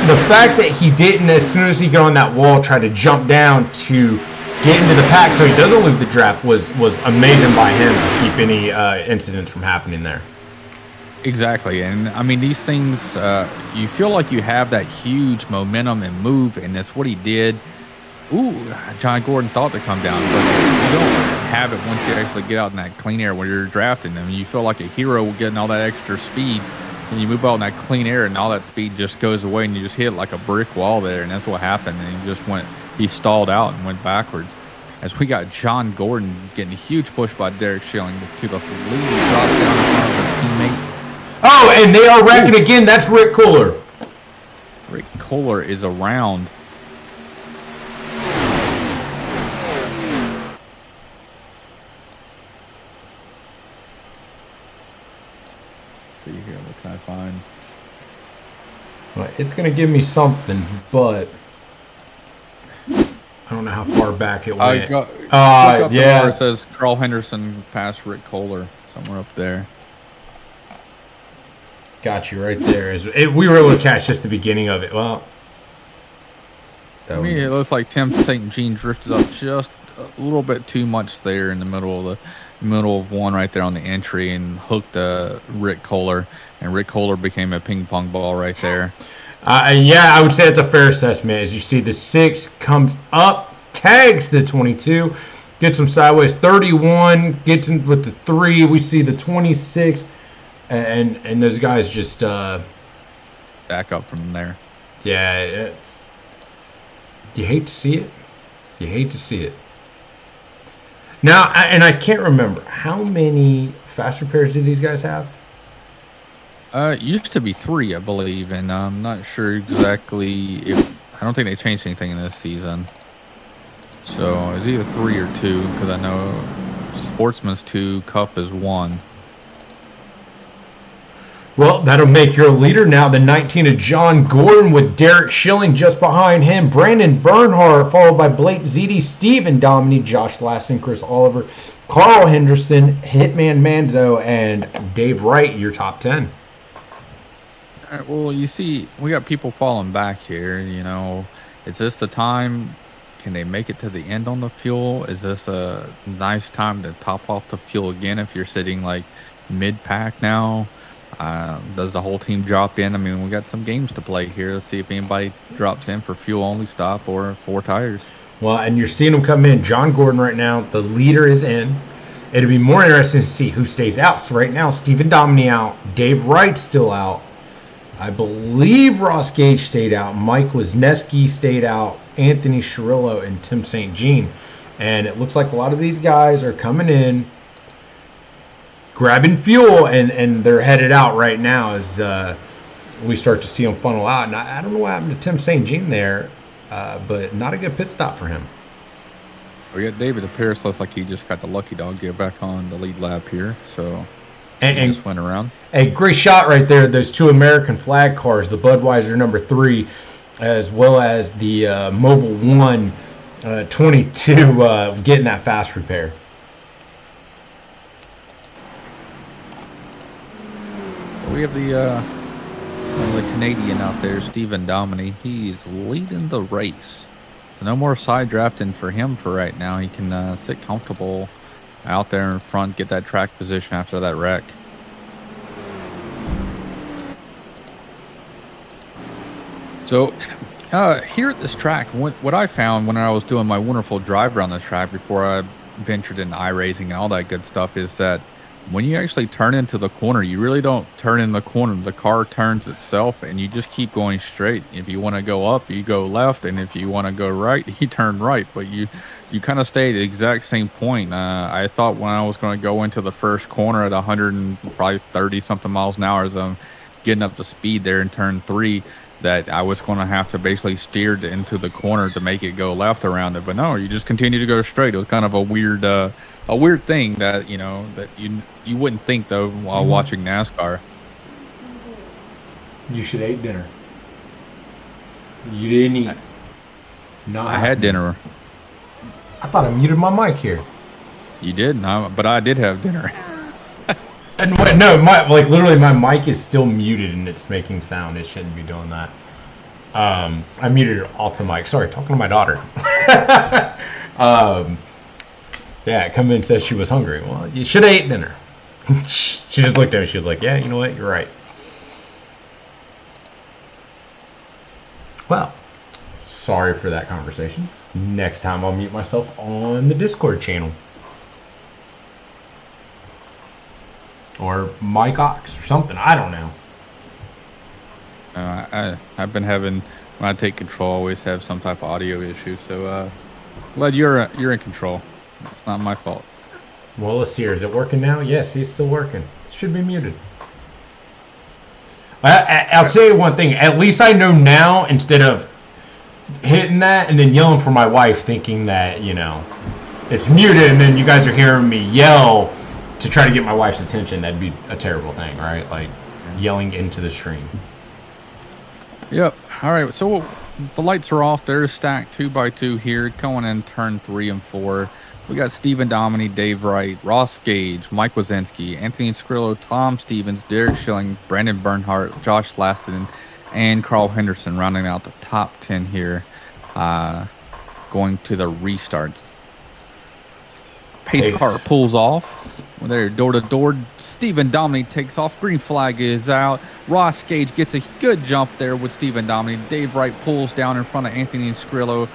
the fact that he didn't, as soon as he got on that wall, try to jump down to get into the pack so he doesn't lose the draft was amazing by him to keep any incidents from happening there. Exactly, and I mean, these things, you feel like you have that huge momentum and move, and that's what he did. Ooh, John Gordon thought to come down, but you don't have it once you actually get out in that clean air when you're drafting. I mean, you feel like a hero getting all that extra speed, and you move out in that clean air, and all that speed just goes away, and you just hit like a brick wall there, and that's what happened. And he stalled out and went backwards. As we got John Gordon getting a huge push by Derek Schilling to the lead, drops down in front of his teammate. Oh, and they are wrecking again. That's Rick Kohler. Rick Kohler is around. See here, what can I find? Well, it's going to give me something, but I don't know how far back it went. Look up yeah. where it says Carl Henderson passed Rick Kohler, somewhere up there. Got you right there. We were able to catch just the beginning of it. Well, I mean, it looks like Tim St. Jean drifted up just a little bit too much there in the middle of one right there on the entry and hooked Rick Kohler, and Rick Kohler became a ping pong ball right there. Yeah, I would say it's a fair assessment. As you see, the 6 comes up, tags the 22, gets him sideways. 31 gets him with the 3. We see the 26. And those guys just back up from there. Yeah, you hate to see it. You hate to see it. Now, and I can't remember how many fast repairs do these guys have? It used to be 3, I believe, and I'm not sure exactly if I don't think they changed anything in this season. So it's either 3 or 2 because I know Sportsman's 2, Cup is 1. Well, that'll make your leader now the 19 of John Gordon with Derek Schilling just behind him. Brandon Bernhardt followed by Blake Ziti, Stephen Dominy, Josh Laston, Chris Oliver, Carl Henderson, Hitman Manzo, and Dave Wright, your top 10. All right, well, you see, we got people falling back here. You know, is this the time? Can they make it to the end on the fuel? Is this a nice time to top off the fuel again if you're sitting like mid-pack now? Does the whole team drop in? I mean, we got some games to play here. Let's see if anybody drops in for fuel-only stop or 4 tires. Well, and you're seeing them come in. John Gordon right now, the leader is in. It'll be more interesting to see who stays out. So right now, Stephen Dominy out. Dave Wright's still out. I believe Ross Gage stayed out. Mike Wisniewski stayed out. Anthony Cirillo and Tim St. Jean. And it looks like a lot of these guys are coming in, grabbing fuel, and they're headed out right now as we start to see them funnel out. And I don't know what happened to Tim St. Jean there, but not a good pit stop for him. We got David Appears. Looks like he just got the lucky dog get back on the lead lap here. So and just went around. A great shot right there. Those 2 American flag cars, the Budweiser number 3, as well as the Mobil 1 22, getting that fast repair. we have the Canadian out there, Stephen Dominy. He's leading the race. So no more side drafting for him for right now. He can sit comfortable out there in front, get that track position after that wreck. So here at this track, what I found when I was doing my wonderful drive around the track before I ventured into iRacing and all that good stuff is that when you actually turn into the corner, you really don't turn in the corner. The car turns itself, and you just keep going straight. If you want to go up, you go left, and if you want to go right, you turn right. But you kind of stay at the exact same point. I thought when I was going to go into the first corner at 130 something miles an hour as I'm getting up to speed there in turn 3, that I was going to have to basically steer into the corner to make it go left around it. But no, you just continue to go straight. It was kind of a weird thing that that you wouldn't think though while watching NASCAR. You should have ate dinner. You didn't eat. No, I had dinner. I thought I muted my mic here. You did, but I did have dinner. And no, literally my mic is still muted and it's making sound. It shouldn't be doing that. I muted it off the mic. Sorry, talking to my daughter. Yeah, come in and says she was hungry. Well, you should have ate dinner. She just looked at me. She was like, yeah, you know what? You're right. Well, sorry for that conversation. Next time I'll mute myself on the Discord channel. Or Mike Ox or something. I don't know. I've been having, when I take control, I always have some type of audio issue. So, glad you're in control. It's not my fault. Well, let's see here. Is it working now? Yes, it's still working. It should be muted. I'll say one thing. At least I know now, instead of hitting that and then yelling for my wife, thinking that, it's muted, and then you guys are hearing me yell to try to get my wife's attention. That'd be a terrible thing, right? Like yelling into the stream. Yep. All right. So the lights are off. They're stacked 2 by 2 here, going in turn 3 and 4. We got Stephen Dominy, Dave Wright, Ross Gage, Mike Wazinski, Anthony Scrillo, Tom Stevens, Derek Schilling, Brandon Bernhardt, Josh Laston, and Carl Henderson rounding out the top 10 here, going to the restarts. Pace car pulls off. There, door to door. Stephen Dominy takes off. Green flag is out. Ross Gage gets a good jump there with Stephen Dominy. Dave Wright pulls down in front of Anthony Scrillo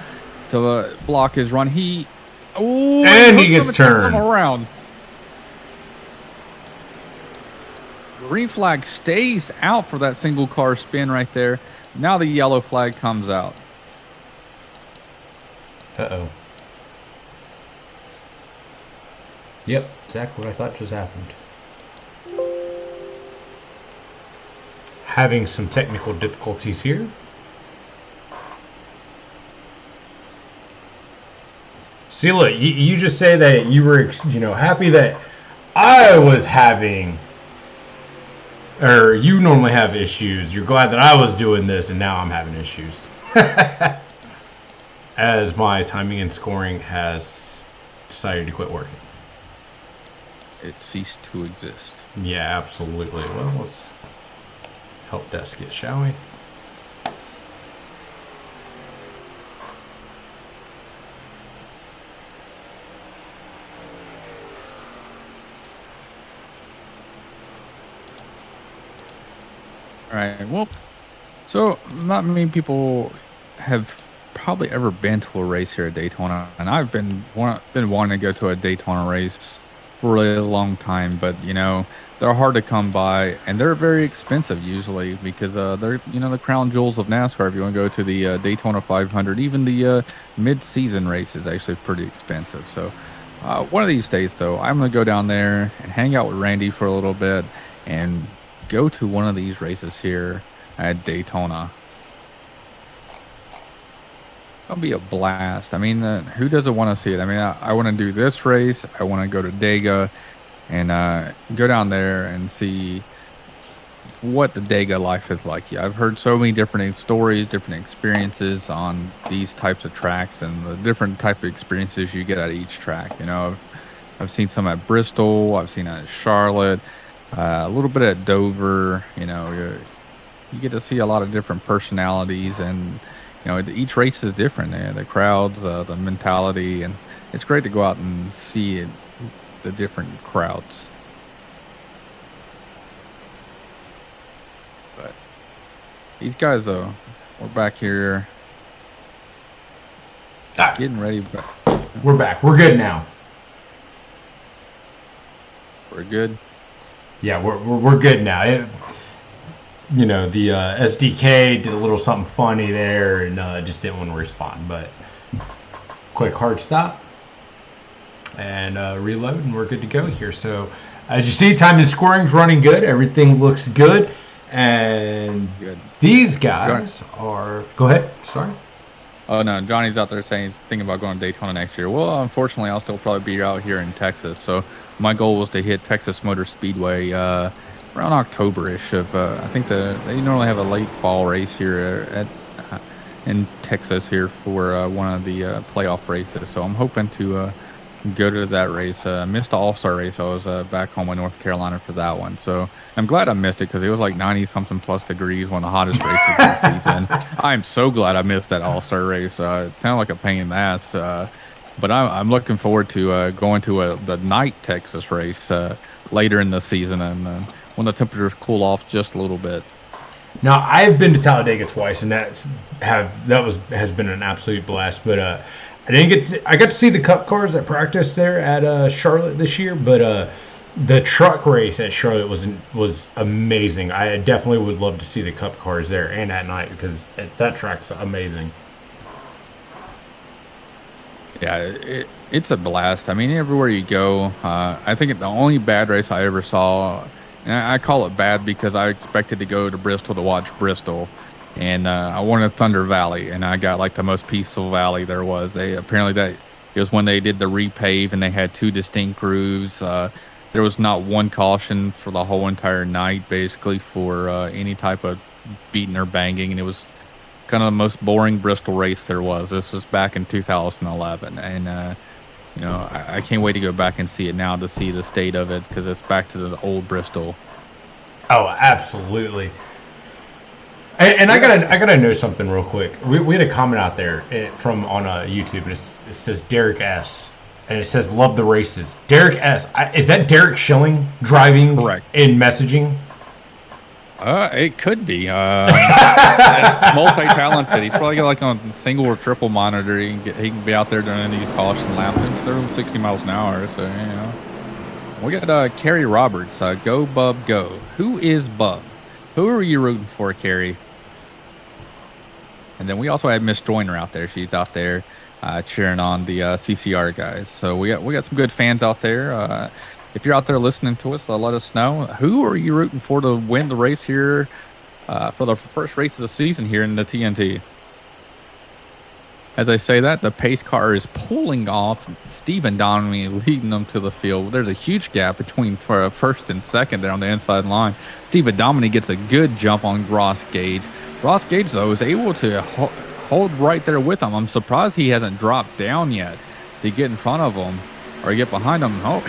to block his run. He gets turned around. Green flag stays out for that single car spin right there. Now the yellow flag comes out. Uh-oh. Yep, exactly what I thought just happened. Having some technical difficulties here. See, look, you just say that you were, happy that I was having, or you normally have issues. You're glad that I was doing this, and now I'm having issues. As my timing and scoring has decided to quit working. It ceased to exist. Yeah, absolutely. Well, let's help desk it, shall we? All right. Well, so not many people have probably ever been to a race here at Daytona, and I've been wanting to go to a Daytona race for a really long time, but they're hard to come by, and they're very expensive usually because they're the crown jewels of NASCAR. If you want to go to the Daytona 500, even the mid-season race is actually pretty expensive. So one of these days, though, I'm going to go down there and hang out with Randy for a little bit and go to one of these races here at Daytona. It'll be a blast. I mean, who doesn't want to see it? I mean, I want to do this race. I want to go to Dega and go down there and see what the Dega life is like. Yeah, I've heard so many different stories, different experiences on these types of tracks, and the different type of experiences you get at each track. I've seen some at Bristol. I've seen it at Charlotte. A little bit at Dover. You know, you get to see a lot of different personalities, and you know, each race is different. The crowds, the mentality, and it's great to go out and see the different crowds. But these guys, we're back here getting ready. We're back. We're good now. We're good. Yeah, we're good now. You know, the SDK did a little something funny there and just didn't want to respond. But quick hard stop and reload, and we're good to go here. So as you see, time and scoring's running good. Everything looks good. And these guys are... Go ahead. Sorry. Oh, no. Johnny's out there saying he's thinking about going to Daytona next year. Well, unfortunately, I'll still probably be out here in Texas. So my goal was to hit Texas Motor Speedway around October-ish. I think they normally have a late fall race here in Texas here for one of the playoff races. So I'm hoping to go to that race. Missed the All-Star race. I was back home in North Carolina for that one. So I'm glad I missed it because it was like 90-something plus degrees, one of the hottest races of the season. I'm so glad I missed that All-Star race. It sounded like a pain in the ass. But I'm looking forward to going to the night Texas race later in the season, and when the temperatures cool off just a little bit. Now, I've been to Talladega twice, and has been an absolute blast. But I got to see the Cup cars that practiced there at Charlotte this year, but the truck race at Charlotte was amazing. I definitely would love to see the Cup cars there and at night because that track's amazing. Yeah, it's a blast. I mean, everywhere you go, I think the only bad race I ever saw, and I call it bad because I expected to go to Bristol to watch Bristol, and I wanted Thunder Valley, and I got like the most peaceful valley there was. It was when they did the repave, and they had two distinct grooves. There was not one caution for the whole entire night, basically, for any type of beating or banging, and it was kind of the most boring Bristol race there was. This was back in 2011, and you know, I can't wait to go back and see it now to see the state of it because it's back to the old Bristol. Oh, absolutely. And I gotta know something real quick. We had a comment out there from on YouTube, and it says Derek S. And it says love the races. Derek S. Is that Derek Schilling driving? Correct. In messaging? It could be. Multi-talented. He's probably got like on single or triple monitor. He can be out there doing these caution laps. They're doing 60 miles an hour. So, you know. We got Kerry Roberts. Go, Bub, go. Who is Bub? Who are you rooting for, Kerry? And then we also had Miss Joyner out there. She's out there cheering on the CCR guys. So we got some good fans out there. If you're out there listening to us, let us know. Who are you rooting for to win the race here for the first race of the season here in the TNT? As I say that, the pace car is pulling off. Stephen Dominy leading them to the field. There's a huge gap between first and second there on the inside line. Stephen Dominy gets a good jump on Ross Gage. Ross Gage, though, is able to hold right there with him. I'm surprised he hasn't dropped down yet to get in front of him or get behind him. Oh,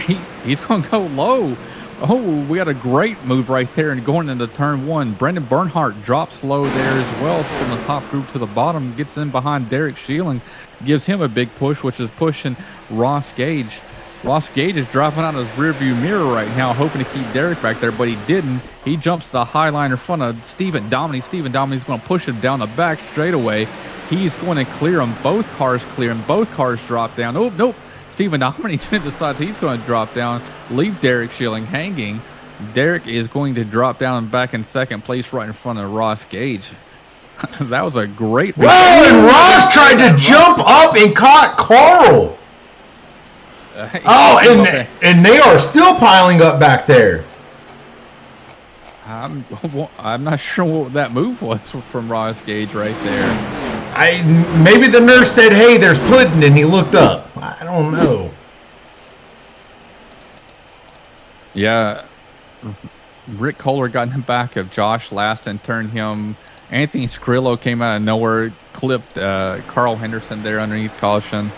he's going to go low. Oh, we got a great move right there and going into turn one. Brendan Bernhardt drops low there as well from the top group to the bottom, gets in behind Derek Schilling, gives him a big push, which is pushing Ross Gage. Ross Gage is dropping out of his rearview mirror right now, hoping to keep Derek back there, but he didn't. He jumps to the high line in front of Stephen Dominy. Stephen Dominy's going to push him down the back straightaway. He's going to clear him. Both cars clear him. Both cars drop down. Oh, nope. Stephen Dominy decides he's going to drop down, leave Derek Schilling hanging. Derek is going to drop down back in second place right in front of Ross Gage. That was a great race. Whoa, and Ross tried to jump up and caught Carl. And they are still piling up back there. I'm not sure what that move was from Ross Gage right there. Maybe the nurse said, "Hey, there's pudding," and he looked up. I don't know. Yeah, Rick Kohler got in the back of Josh last and turned him. Anthony Scrillo came out of nowhere, clipped Carl Henderson there underneath caution.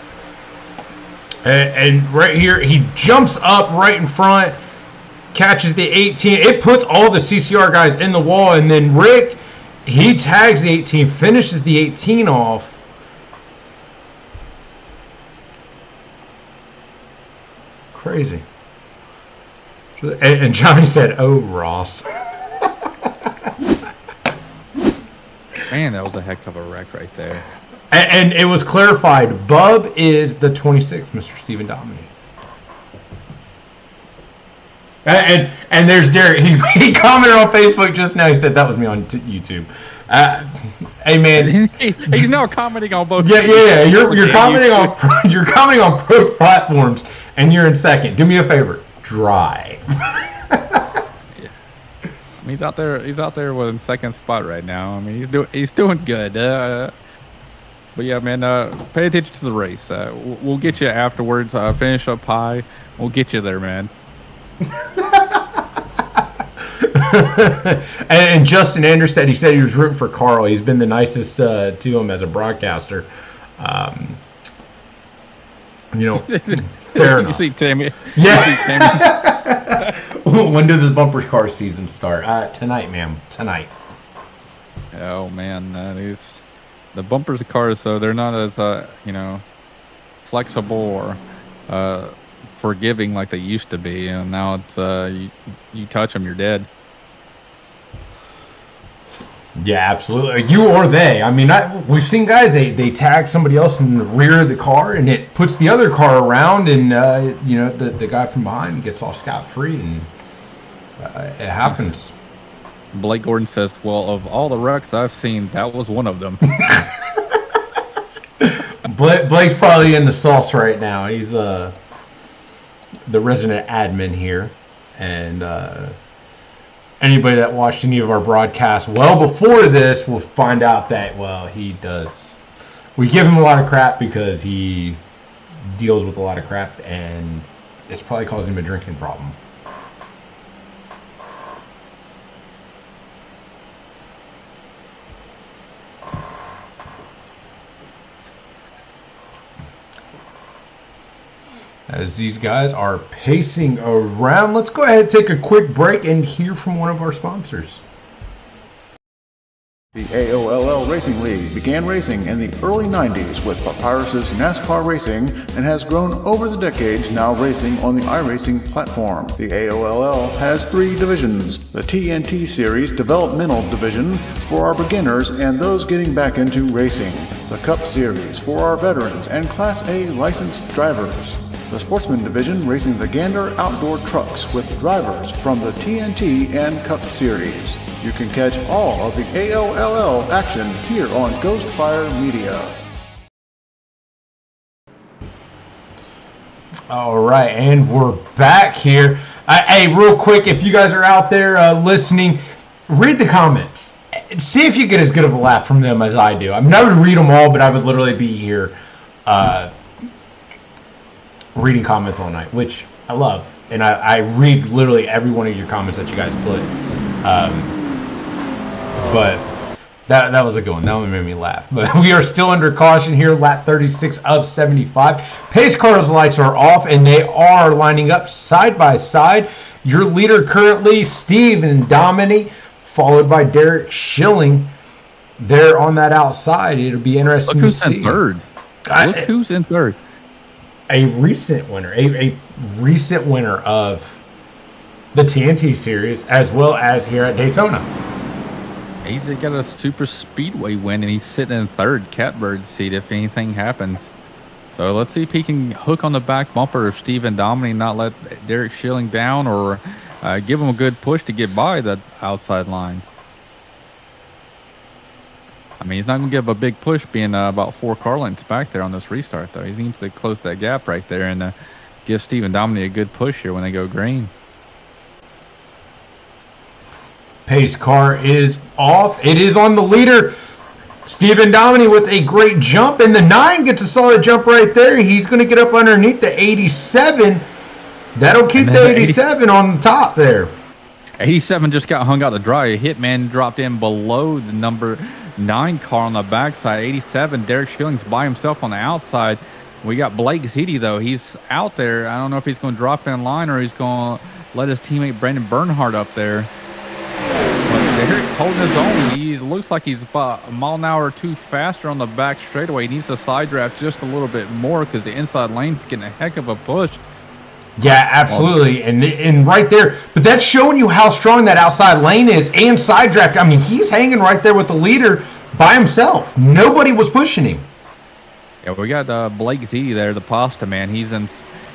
And right here, he jumps up right in front. catches the 18. It puts all the CCR guys in the wall, and then Rick, he tags the 18, finishes the 18 off. Crazy. And Johnny said, "Oh, Ross." Man, that was a heck of a wreck right there. And it was clarified. Bub is the 26th, Mr. Stephen Dominy. And there's Derek. He commented on Facebook just now. He said that was me on YouTube. Hey man, he's now commenting on both. Yeah. You're commenting on both platforms, and you're in second. Do me a favor, drive. He's out there with second spot right now. I mean, he's doing good. But yeah, man, pay attention to the race. We'll get you afterwards. Finish up high. We'll get you there, man. And Justin Anders said he was rooting for Carl. He's been the nicest to him as a broadcaster. Fair enough. You see Tammy? Yeah. When did the bumper car season start? Tonight, ma'am. Tonight. Oh man, the bumpers of cars, so they're not as flexible or forgiving like they used to be, and now it's you touch them, you're dead. Yeah, absolutely. You or they. I mean, we've seen guys, they tag somebody else in the rear of the car, and it puts the other car around, and the guy from behind gets off scot-free, and it happens. Blake Gordon says, "Well, of all the wrecks I've seen, that was one of them." Blake's probably in the sauce right now. He's the resident admin here, and anybody that watched any of our broadcasts well before this will find out that, well, he does. We give him a lot of crap because he deals with a lot of crap, and it's probably causing him a drinking problem. As these guys are pacing around, let's go ahead and take a quick break and hear from one of our sponsors. The AOLL Racing League began racing in the early 90s with Papyrus's NASCAR Racing and has grown over the decades, now racing on the iRacing platform. The AOLL has 3 divisions: the TNT Series Developmental Division for our beginners and those getting back into racing, the Cup Series for our veterans and Class A licensed drivers, the Sportsman Division racing the Gander outdoor trucks with drivers from the TNT and Cup Series. You can catch all of the AOLL action here on Ghostfire Media. All right, and we're back here. Hey, real quick, if you guys are out there listening, read the comments. See if you get as good of a laugh from them as I do. I mean, I would read them all, but I would literally be here reading comments all night, which I love, and I read literally every one of your comments that you guys put. But that was a good one. That one made me laugh. But we are still under caution here, lap 36 of 75. Pace car's lights are off, and they are lining up side by side. Your leader currently, Steve and Dominy, followed by Derek Schilling. They're on that outside. It'll be interesting to see. Look who's in third. Look who's in third. A recent winner, a recent winner of the TNT series, as well as here at Daytona. He's got a super speedway win, and he's sitting in third catbird seat if anything happens. So let's see if he can hook on the back bumper of Stephen Dominy, not let Derek Schilling down, or give him a good push to get by the outside line. I mean, he's not going to give a big push being about 4 car lengths back there on this restart, though. He needs to close that gap right there and give Stephen Dominy a good push here when they go green. Pace car is off. It is on the leader. Stephen Dominy with a great jump, and the 9 gets a solid jump right there. He's going to get up underneath the 87. That'll keep the 87 on the top there. 87 just got hung out to dry. Hitman dropped in below the number 9 car on the backside. 87, Derek Schilling's by himself on the outside. We got Blake Ziti, though. He's out there. I don't know if he's going to drop in line or he's going to let his teammate Brandon Bernhardt up there. But Derek holding his own. He looks like he's about a mile an hour or two faster on the back straightaway. He needs to side draft just a little bit more because the inside lane's getting a heck of a push. Yeah, absolutely. And right there, but that's showing you how strong that outside lane is and side draft. I mean, he's hanging right there with the leader by himself. Nobody was pushing him. Yeah, we got Blake Ziti there, the pasta man. He's in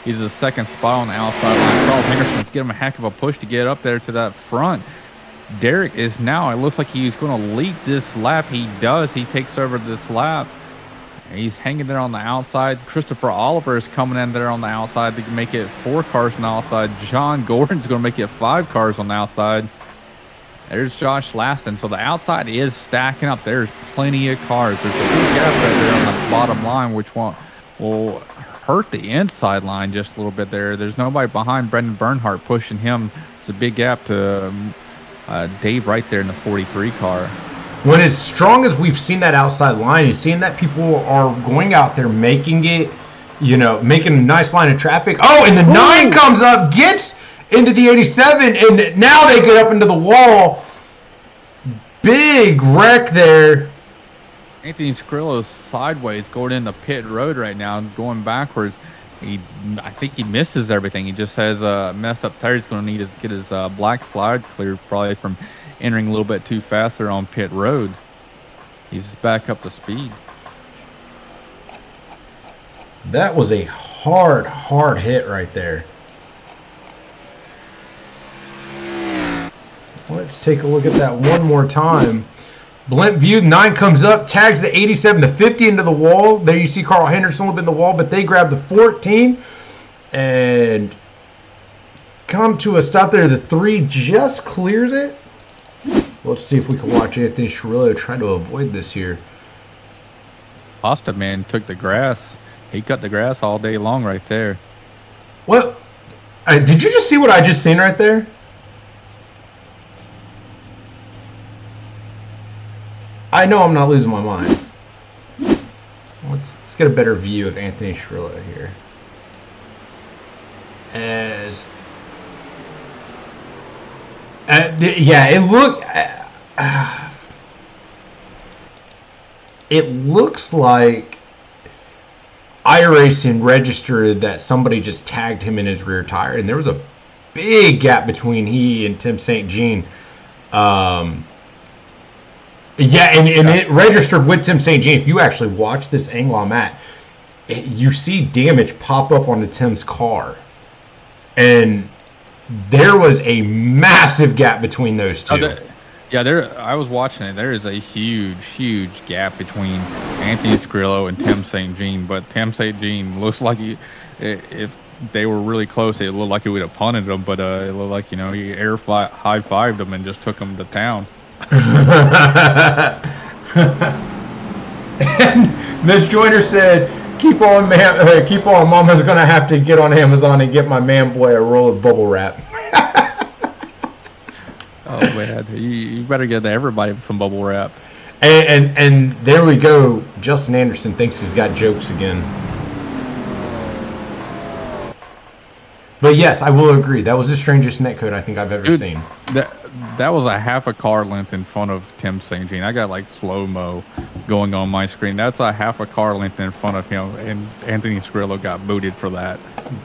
the second spot on the outside line. Charles Henderson's getting him a heck of a push to get up there to that front. Derek is now, it looks like he's going to lead this lap. He does. He takes over this lap. He's hanging there on the outside. Christopher Oliver is coming in there on the outside to make it 4 cars on the outside. John Gordon's going to make it 5 cars on the outside. There's Josh Laston. So the outside is stacking up. There's plenty of cars. There's a big gap right there on the bottom line, which will hurt the inside line just a little bit there. There's nobody behind Brendan Bernhardt pushing him. It's a big gap to Dave right there in the 43 car. When as strong as we've seen that outside line, and seeing that people are going out there making it, making a nice line of traffic. Oh, and the 9 comes up, gets into the 87, and now they get up into the wall. Big wreck there. Anthony Scrillo's sideways going into pit road right now, going backwards. I think he misses everything. He just has messed up tires. He's going to need to get his black flag cleared, probably from entering a little bit too fast there on pit road. He's back up to speed. That was a hard hit right there. Let's take a look at that one more time. Blunt view, 9 comes up, tags the 87, the 50 into the wall. There you see Carl Henderson a little bit in the wall, but they grab the 14 and come to a stop there. The 3 just clears it. Let's see if we can watch Anthony Cirillo try to avoid this here. Pasta man took the grass. He cut the grass all day long right there. Well, did you just see what I just seen right there? I know I'm not losing my mind. Let's get a better view of Anthony Cirillo here. It looks like iRacing registered that somebody just tagged him in his rear tire, and there was a big gap between he and Tim St. Jean. It registered with Tim St. Jean. If you actually watch this angle I'm at, you see damage pop up on the Tim's car. And there was a massive gap between those two. I was watching it. There is a huge gap between Anthony Scrillo and Tim St. Jean. But Tim St. Jean looks like if they were really close, it looked like he would have punted them. But it looked like, he high-fived them and just took them to town. And Miss Joyner said, keep on, Mama's going to have to get on Amazon and get my man boy a roll of bubble wrap. Oh, man. You better get everybody some bubble wrap. And there we go. Justin Anderson thinks he's got jokes again. But yes, I will agree. That was the strangest netcode I think I've ever seen. That was a half a car length in front of Tim St. Jean. I got like slow-mo going on my screen. That's a half a car length in front of him, and Anthony Scrillo got booted for that.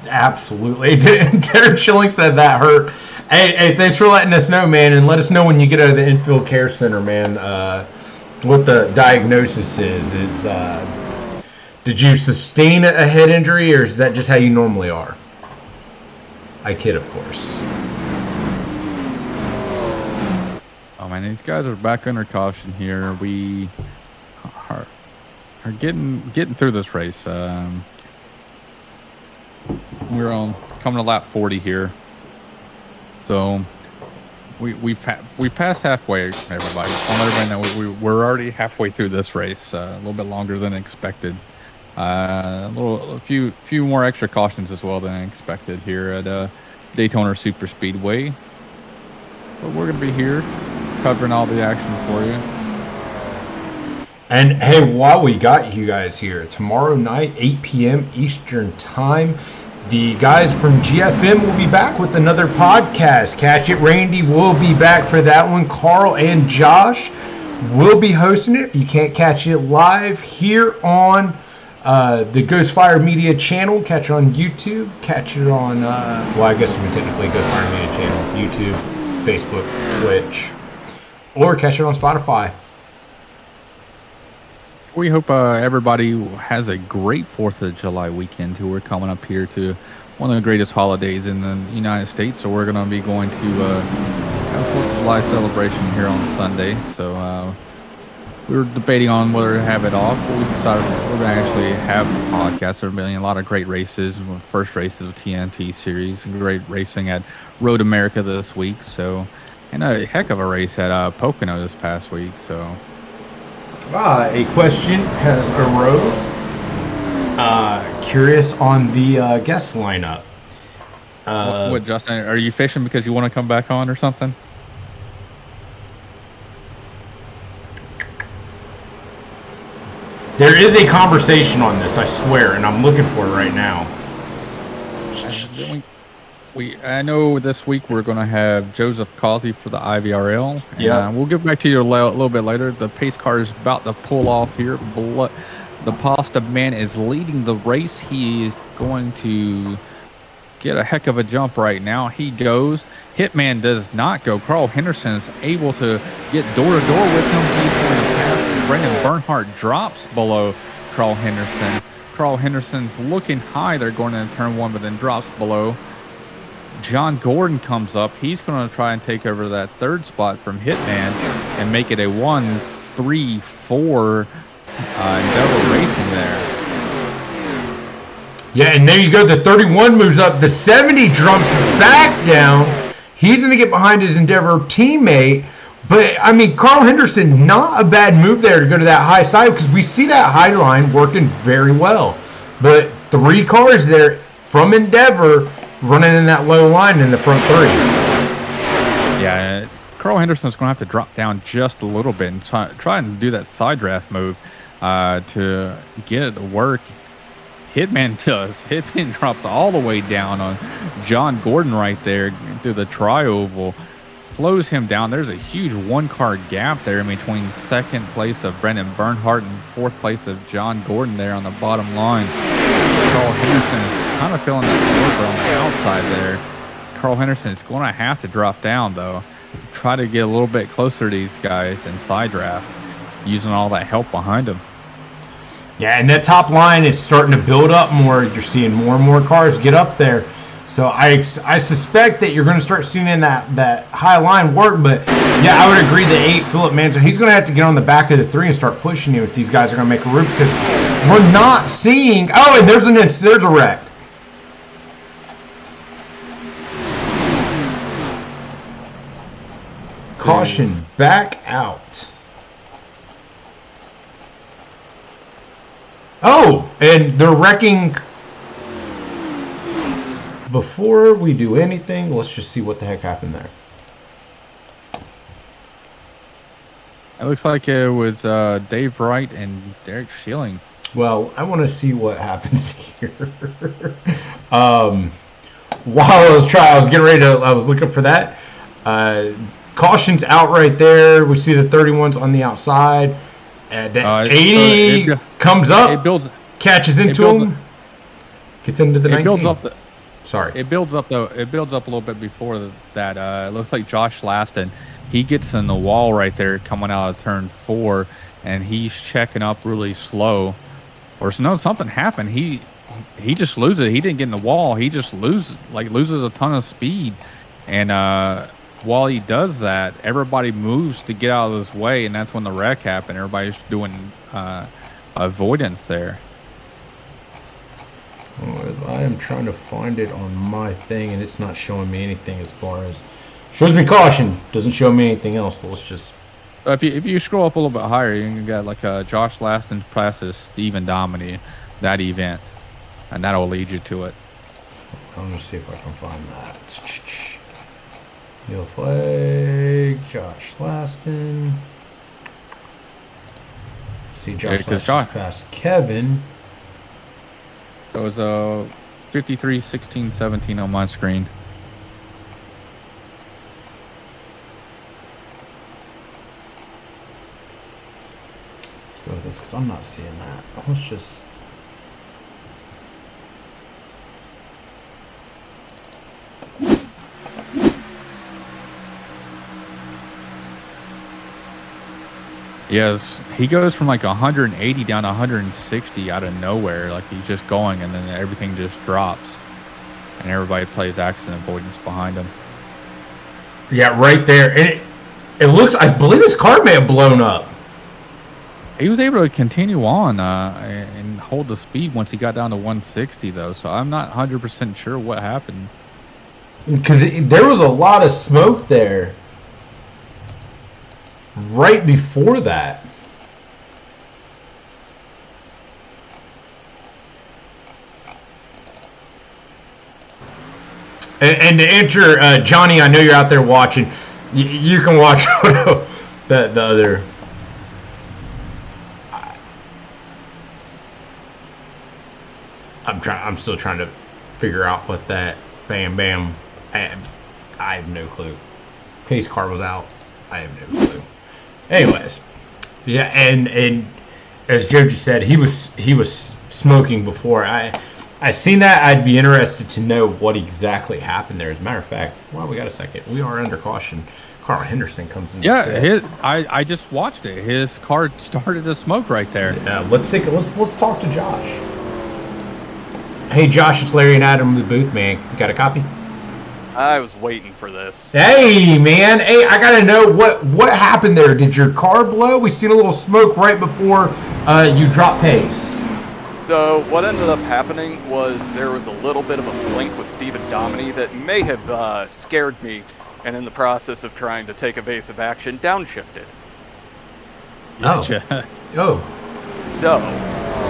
Absolutely. Derek Schilling said that hurt. Hey, thanks for letting us know, man, and let us know when you get out of the infield care center, man, what the diagnosis is. Did you sustain a head injury, or is that just how you normally are? I kid, of course. Oh man, these guys are back under caution here. We are getting through this race. We're coming to lap 40 here, so we passed halfway. Everybody, I'll let everybody know we're already halfway through this race. A little bit longer than expected. A few more extra cautions as well than I expected here at Daytona Super Speedway. But we're gonna be here covering all the action for you. And hey, while we got you guys here, tomorrow night, 8 p.m. Eastern Time, The guys from GFM will be back with another podcast. Catch It Randy will be back for that one. Carl and Josh will be hosting it. If you can't catch it live here on the Ghostfire Media channel, catch it on YouTube, catch it on, well, I guess we technically Ghostfire Media channel, YouTube, Facebook, Twitch, or catch it on Spotify. We hope everybody has a great 4th of July weekend too. We're coming up here to one of the greatest holidays in the United States, so we're going to be going to have a 4th of July celebration here on Sunday. So we were debating on whether to have it off, but we decided we're going to actually have the podcast. There have been a lot of great races. First race of the TNT series, great racing at Road America this week. So, and a heck of a race at Pocono this past week. So. A question has arose. Curious on the guest lineup. What, Justin? Are you fishing because you want to come back on or something? There is a conversation on this, I swear, and I'm looking for it right now. I know this week we're going to have Joseph Causey for the IVRL. Yeah. We'll get back to you a little bit later. The pace car is about to pull off here. The Pasta Man is leading the race. He is going to get a heck of a jump right now. He goes. Hitman does not go. Carl Henderson is able to get door to door with him. He's going to pass. Brendan Bernhardt drops below Carl Henderson. Carl Henderson's looking high. They're going into turn 1, but then drops below. John Gordon comes up. He's going to try and take over that 3rd spot from Hitman and make it a 1-3-4 Endeavor Racing there. Yeah, and there you go. The 31 moves up. The 70 jumps back down. He's going to get behind his Endeavor teammate. But, I mean, Carl Henderson, not a bad move there to go to that high side because we see that high line working very well. But 3 cars there from Endeavor running in that low line in the front 3. Yeah, Carl Henderson's going to have to drop down just a little bit and try and do that side draft move to get it to work. Hitman does. Hitman drops all the way down on John Gordon right there through the tri-oval. Slows him down. There's a huge 1-car gap there in between 2nd place of Brendan Bernhardt and 4th place of John Gordon there on the bottom line. Carl Henderson is kind of feeling that order on the outside there. Carl Henderson is going to have to drop down, though. Try to get a little bit closer to these guys in side draft, using all that help behind him. Yeah, and that top line is starting to build up more. You're seeing more and more cars get up there. So I suspect that you're going to start seeing that high line work. But, yeah, I would agree that 8, Philip Manson, he's going to have to get on the back of the 3 and start pushing you if these guys are going to make a route because we're not seeing – oh, and there's a wreck. Caution, back out. Oh, and they're wrecking. Before we do anything, let's just see what the heck happened there. It looks like it was Dave Wright and Derek Schilling. Well, I want to see what happens here. While I was getting ready to, I was looking for that. Caution's out right there. We see the 31's on the outside. The 80 comes up, catches into him, gets into the 19. It builds up a little bit before that. It looks like Josh Laston. He gets in the wall right there coming out of turn 4, and he's checking up really slow. Or no, something happened. He just loses it. He didn't get in the wall. He just loses a ton of speed. And while he does that, everybody moves to get out of his way, and that's when the wreck happened. Everybody's doing avoidance there. As I am trying to find it on my thing, and it's not showing me anything as far as shows me caution. Doesn't show me anything else. So let's just. If you scroll up a little bit higher, you can get like Josh Laston passes Stephen Dominy that event, and that'll lead you to it. I'm gonna see if I can find that. Yellow flag, Josh Laston. See, Josh Laston past Kevin. It was 53, 16, 17 on my screen. Let's go with this because I'm not seeing that. Let's just. Yes, he goes from like 180 down to 160 out of nowhere. Like he's just going, and then everything just drops, and everybody plays accident avoidance behind him. Yeah, right there. And it looks, I believe his car may have blown up. He was able to continue on and hold the speed once he got down to 160, though. So I'm not 100% sure what happened. Because there was a lot of smoke there right before that. And to enter, Johnny, I know you're out there watching. You can watch the other. I'm still trying to figure out what that bam bam. I have no clue. Pace car was out. I have no clue. Anyways, yeah, and as Joji said, he was smoking before. I seen that. I'd be interested to know what exactly happened there. As a matter of fact, well, we got a second. We are under caution. Carl Henderson comes in. Yeah, I just watched it. His car started to smoke right there. Yeah, let's talk to Josh. Hey, Josh, it's Larry and Adam in the booth, man. You got a copy? I was waiting for this. Hey, man. Hey, I gotta know what happened there. Did your car blow? We seen a little smoke right before you dropped pace. So what ended up happening was there was a little bit of a blink with Stephen Dominy that may have scared me, and in the process of trying to take evasive action, downshifted. Gotcha. Oh. So.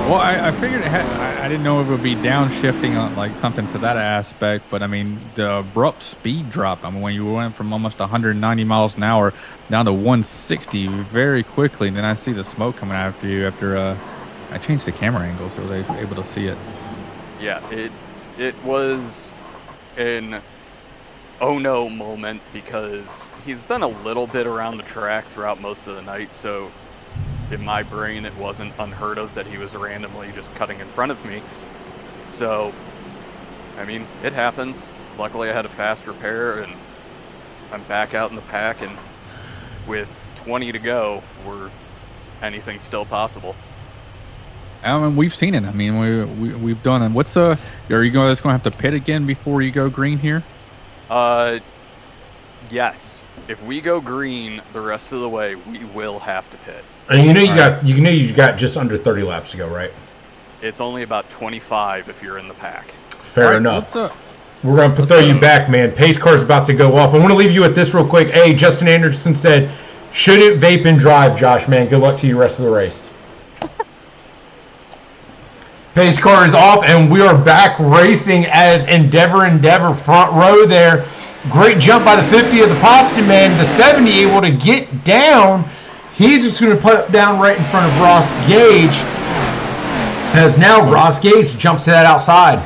Well, I figured I didn't know it would be downshifting on like something to that aspect, but I mean the abrupt speed drop. I mean when you went from almost 190 miles an hour down to 160 very quickly, and then I see the smoke coming after you. After I changed the camera angle so they were able to see it. Yeah, it was an oh no moment because he's been a little bit around the track throughout most of the night, so. In my brain, it wasn't unheard of that he was randomly just cutting in front of me. So, I mean, it happens. Luckily, I had a fast repair, and I'm back out in the pack, and with 20 to go, anything's still possible. I mean, we've seen it. I mean, we've done it. What's are you going to have to pit again before you go green here? Yes. If we go green the rest of the way, we will have to pit. And you got just under 30 laps to go, right? It's only about 25 if you're in the pack. Fair enough. We're going to throw you back, man. Pace car's about to go off. I want to leave you with this real quick. Hey, Justin Anderson said, shouldn't vape and drive, Josh, man. Good luck to you the rest of the race. Pace car is off, and we are back racing as Endeavor front row there. Great jump by the 50 of the Poston man. The 70 able to get down. He's just going to put down right in front of Ross Gage. As now Ross Gage jumps to that outside.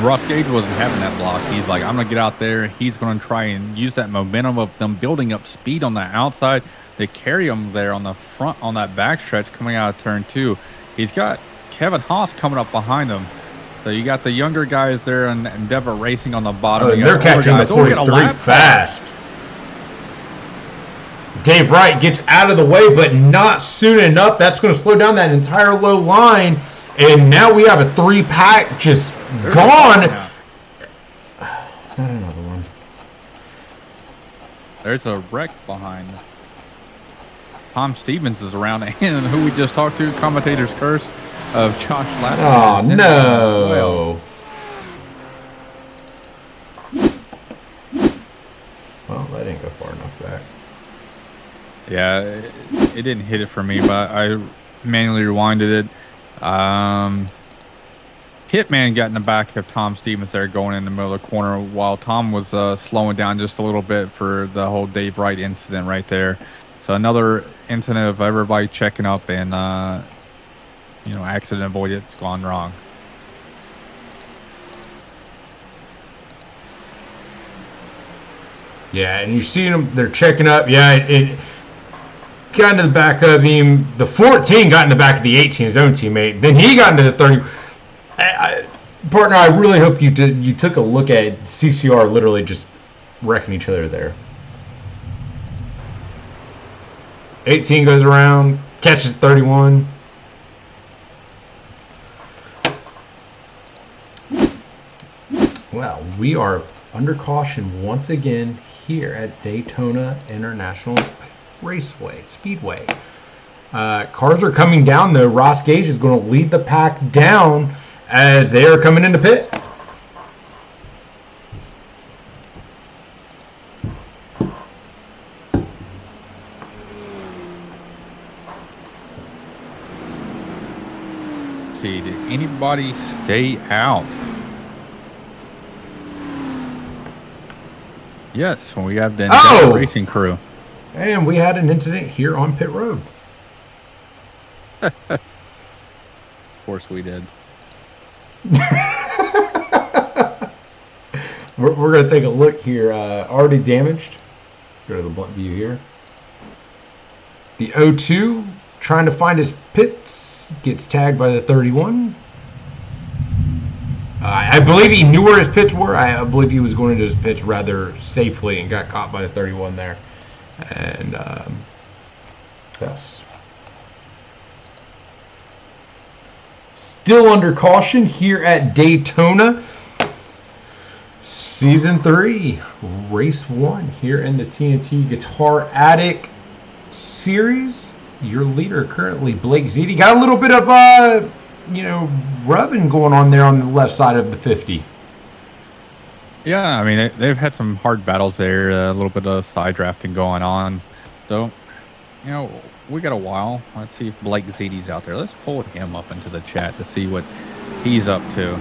Ross Gage wasn't having that block. He's like, I'm going to get out there. He's going to try and use that momentum of them building up speed on the outside to carry him there on the front, on that backstretch coming out of turn 2. He's got Kevin Haas coming up behind him. So you got the younger guys there and Endeavor racing on the bottom. Oh, they're catching the 43 fast. Dave Wright gets out of the way, but not soon enough. That's going to slow down that entire low line. And now we have a 3-pack just gone. Not another one. There's a wreck behind. Tom Stevens is around, and who we just talked to, commentator's curse of Josh Lattimore. Oh, no. Well, that didn't go far enough back. Yeah, it didn't hit it for me, but I manually rewinded it. Hitman got in the back of Tom Stevens there going in the middle of the corner while Tom was slowing down just a little bit for the whole Dave Wright incident right there. So another incident of everybody checking up and, accident avoidance gone wrong. Yeah, and you see them, they're checking up. Yeah, it got into the back of him. The 14 got in the back of the 18, his own teammate. Then he got into the 30. Partner, I really hope you took a look at CCR literally just wrecking each other there. 18 goes around, catches 31. Well, we are under caution once again here at Daytona International Raceway, Speedway. Cars are coming down though. Ross Gage is going to lead the pack down as they are coming into pit. See, did anybody stay out? Yes, we have the racing crew. And we had an incident here on pit road. Of course we did. We're going to take a look here. Already damaged. Go to the blunt view here. The 02 trying to find his pits. Gets tagged by the 31. I believe he knew where his pits were. I believe he was going into his pits rather safely and got caught by the 31 there. And, yes. Still under caution here at Daytona. Season 3, Race 1 here in the TNT Guitar Attic Series. Your leader currently, Blake Ziti. Got a little bit of, rubbing going on there on the left side of the 50. Yeah, I mean, they've had some hard battles there, a little bit of side drafting going on. So, we got a while. Let's see if Blake Ziti's out there. Let's pull him up into the chat to see what he's up to.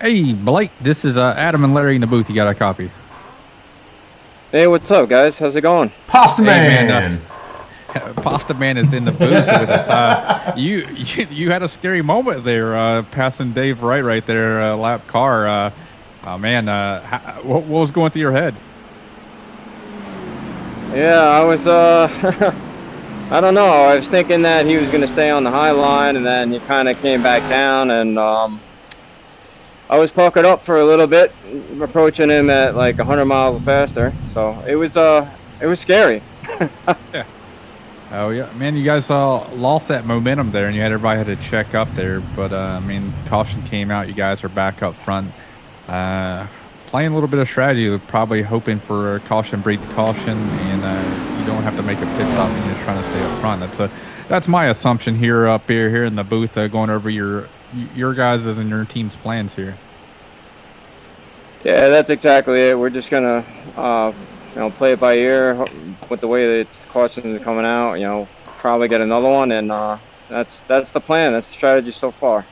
Hey, Blake, this is Adam and Larry in the booth. You got a copy? Hey, what's up, guys? How's it going? Pasta Man! Pasta Man is in the booth with us. You had a scary moment there, passing Dave right there, lap car. What was going through your head? Yeah, I was, I don't know. I was thinking that he was going to stay on the high line, and then he kind of came back down, and I was puckered up for a little bit, approaching him at like 100 miles faster. So it was scary. Yeah. Oh yeah, man! You guys lost that momentum there, and you had everybody had to check up there. But caution came out. You guys are back up front, playing a little bit of strategy, probably hoping for caution breeds caution, and you don't have to make a pit stop, and you're just trying to stay up front. That's my assumption here here in the booth, going over your guys' and your team's plans here. Yeah, that's exactly it. We're just gonna play it by ear with the way that the cautions are coming out. Probably get another one, and that's the plan. That's the strategy so far.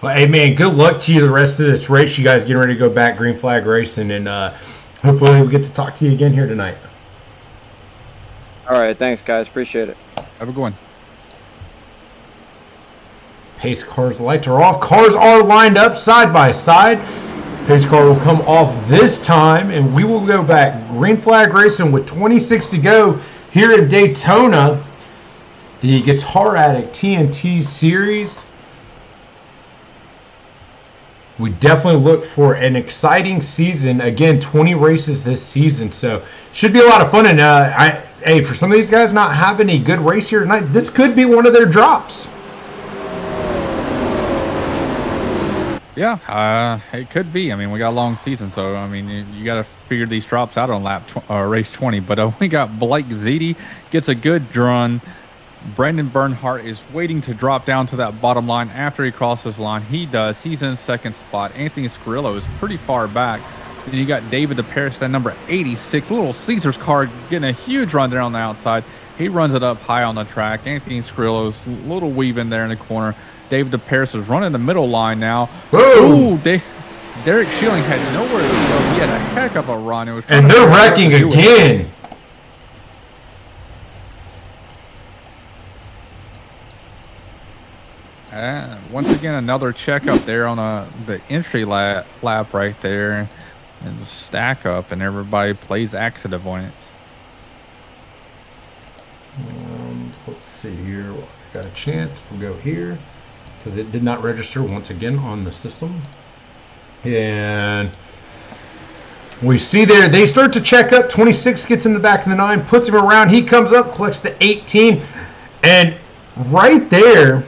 Well, hey man, good luck to you the rest of this race. You guys getting ready to go back green flag racing, and hopefully we get to talk to you again here tonight. All right, thanks guys, appreciate it. Have a good one. Pace car's lights are off. Cars are lined up side by side. Pace car will come off this time, and we will go back green flag racing with 26 to go here in Daytona. The Guitar Addict TNT Series. We definitely look for an exciting season. Again, 20 races this season, so should be a lot of fun. And hey, for some of these guys not having a good race here tonight, this could be one of their drops. Yeah, it could be. I mean, we got a long season, so I mean, you got to figure these drops out on race 20. But we got Blake Ziti gets a good run. Brandon Bernhardt is waiting to drop down to that bottom line after he crosses the line. He does. He's in second spot. Anthony Scarillo is pretty far back. Then you got David DeParis, that number 86. Little Caesar's car getting a huge run there on the outside. He runs it up high on the track. Anthony Scarillo's a little weave in there in the corner. David DeParis is running the middle line now. Ooh, Derek Schilling had nowhere to go. He had a heck of a run. It was and they're wrecking again. once again, another check up there on the entry lap right there, and stack up, and everybody plays accident avoidance. Let's see here. Got a chance. We'll go here because it did not register once again on the system. And we see there they start to check up. 26 gets in the back of the 9, puts him around. He comes up, collects the 18, and right there,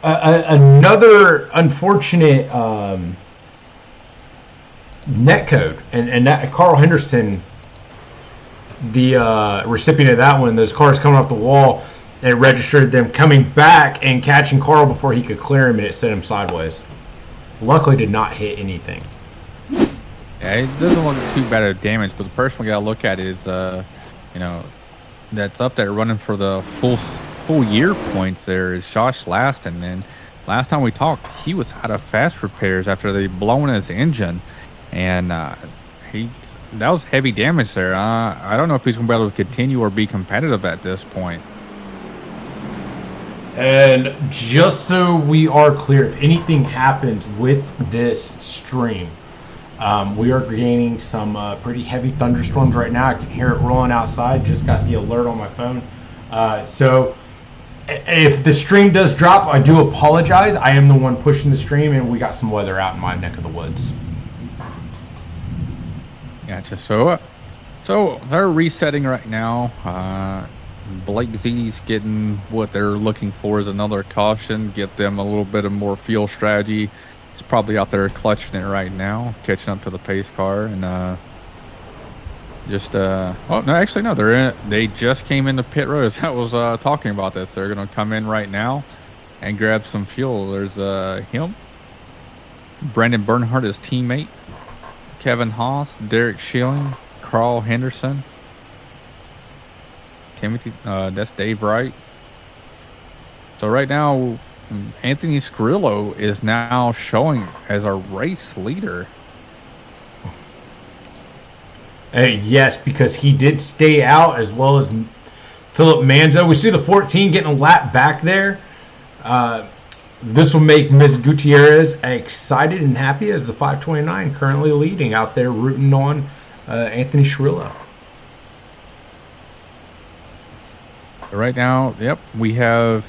another unfortunate net code, and that Carl Henderson, the recipient of that one, those cars coming off the wall, it registered them coming back and catching Carl before he could clear him, and it sent him sideways. Luckily, did not hit anything. Yeah, it doesn't look too bad of damage, but the person we gotta look at is, that's up there running for the full year points. There is Josh Laston, and last time we talked, he was out of fast repairs after they blown his engine, and that was heavy damage there. I don't know if he's gonna be able to continue or be competitive at this point. And just so we are clear, if anything happens with this stream, we are gaining some pretty heavy thunderstorms right now. I can hear it rolling outside. Just got the alert on my phone. So if the stream does drop, I do apologize. I am the one pushing the stream, and we got some weather out in my neck of the woods. Gotcha. So they're resetting right now. Blake Z's getting what they're looking for is another caution, get them a little bit of more fuel strategy. It's probably out there clutching it right now, catching up to the pace car, and they just came into pit road as I was talking about this. They're gonna come in right now and grab some fuel. There's him, Brandon Bernhardt, his teammate, Kevin Haas, Derek Schilling, Carl Henderson, Timothy, that's Dave Wright. So right now, Anthony Scarillo is now showing as our race leader. Yes, because he did stay out, as well as Philip Manzo. We see the 14 getting a lap back there. This will make Ms. Gutierrez excited and happy as the 529 currently leading out there, rooting on Anthony Scarillo. Right now, yep, we have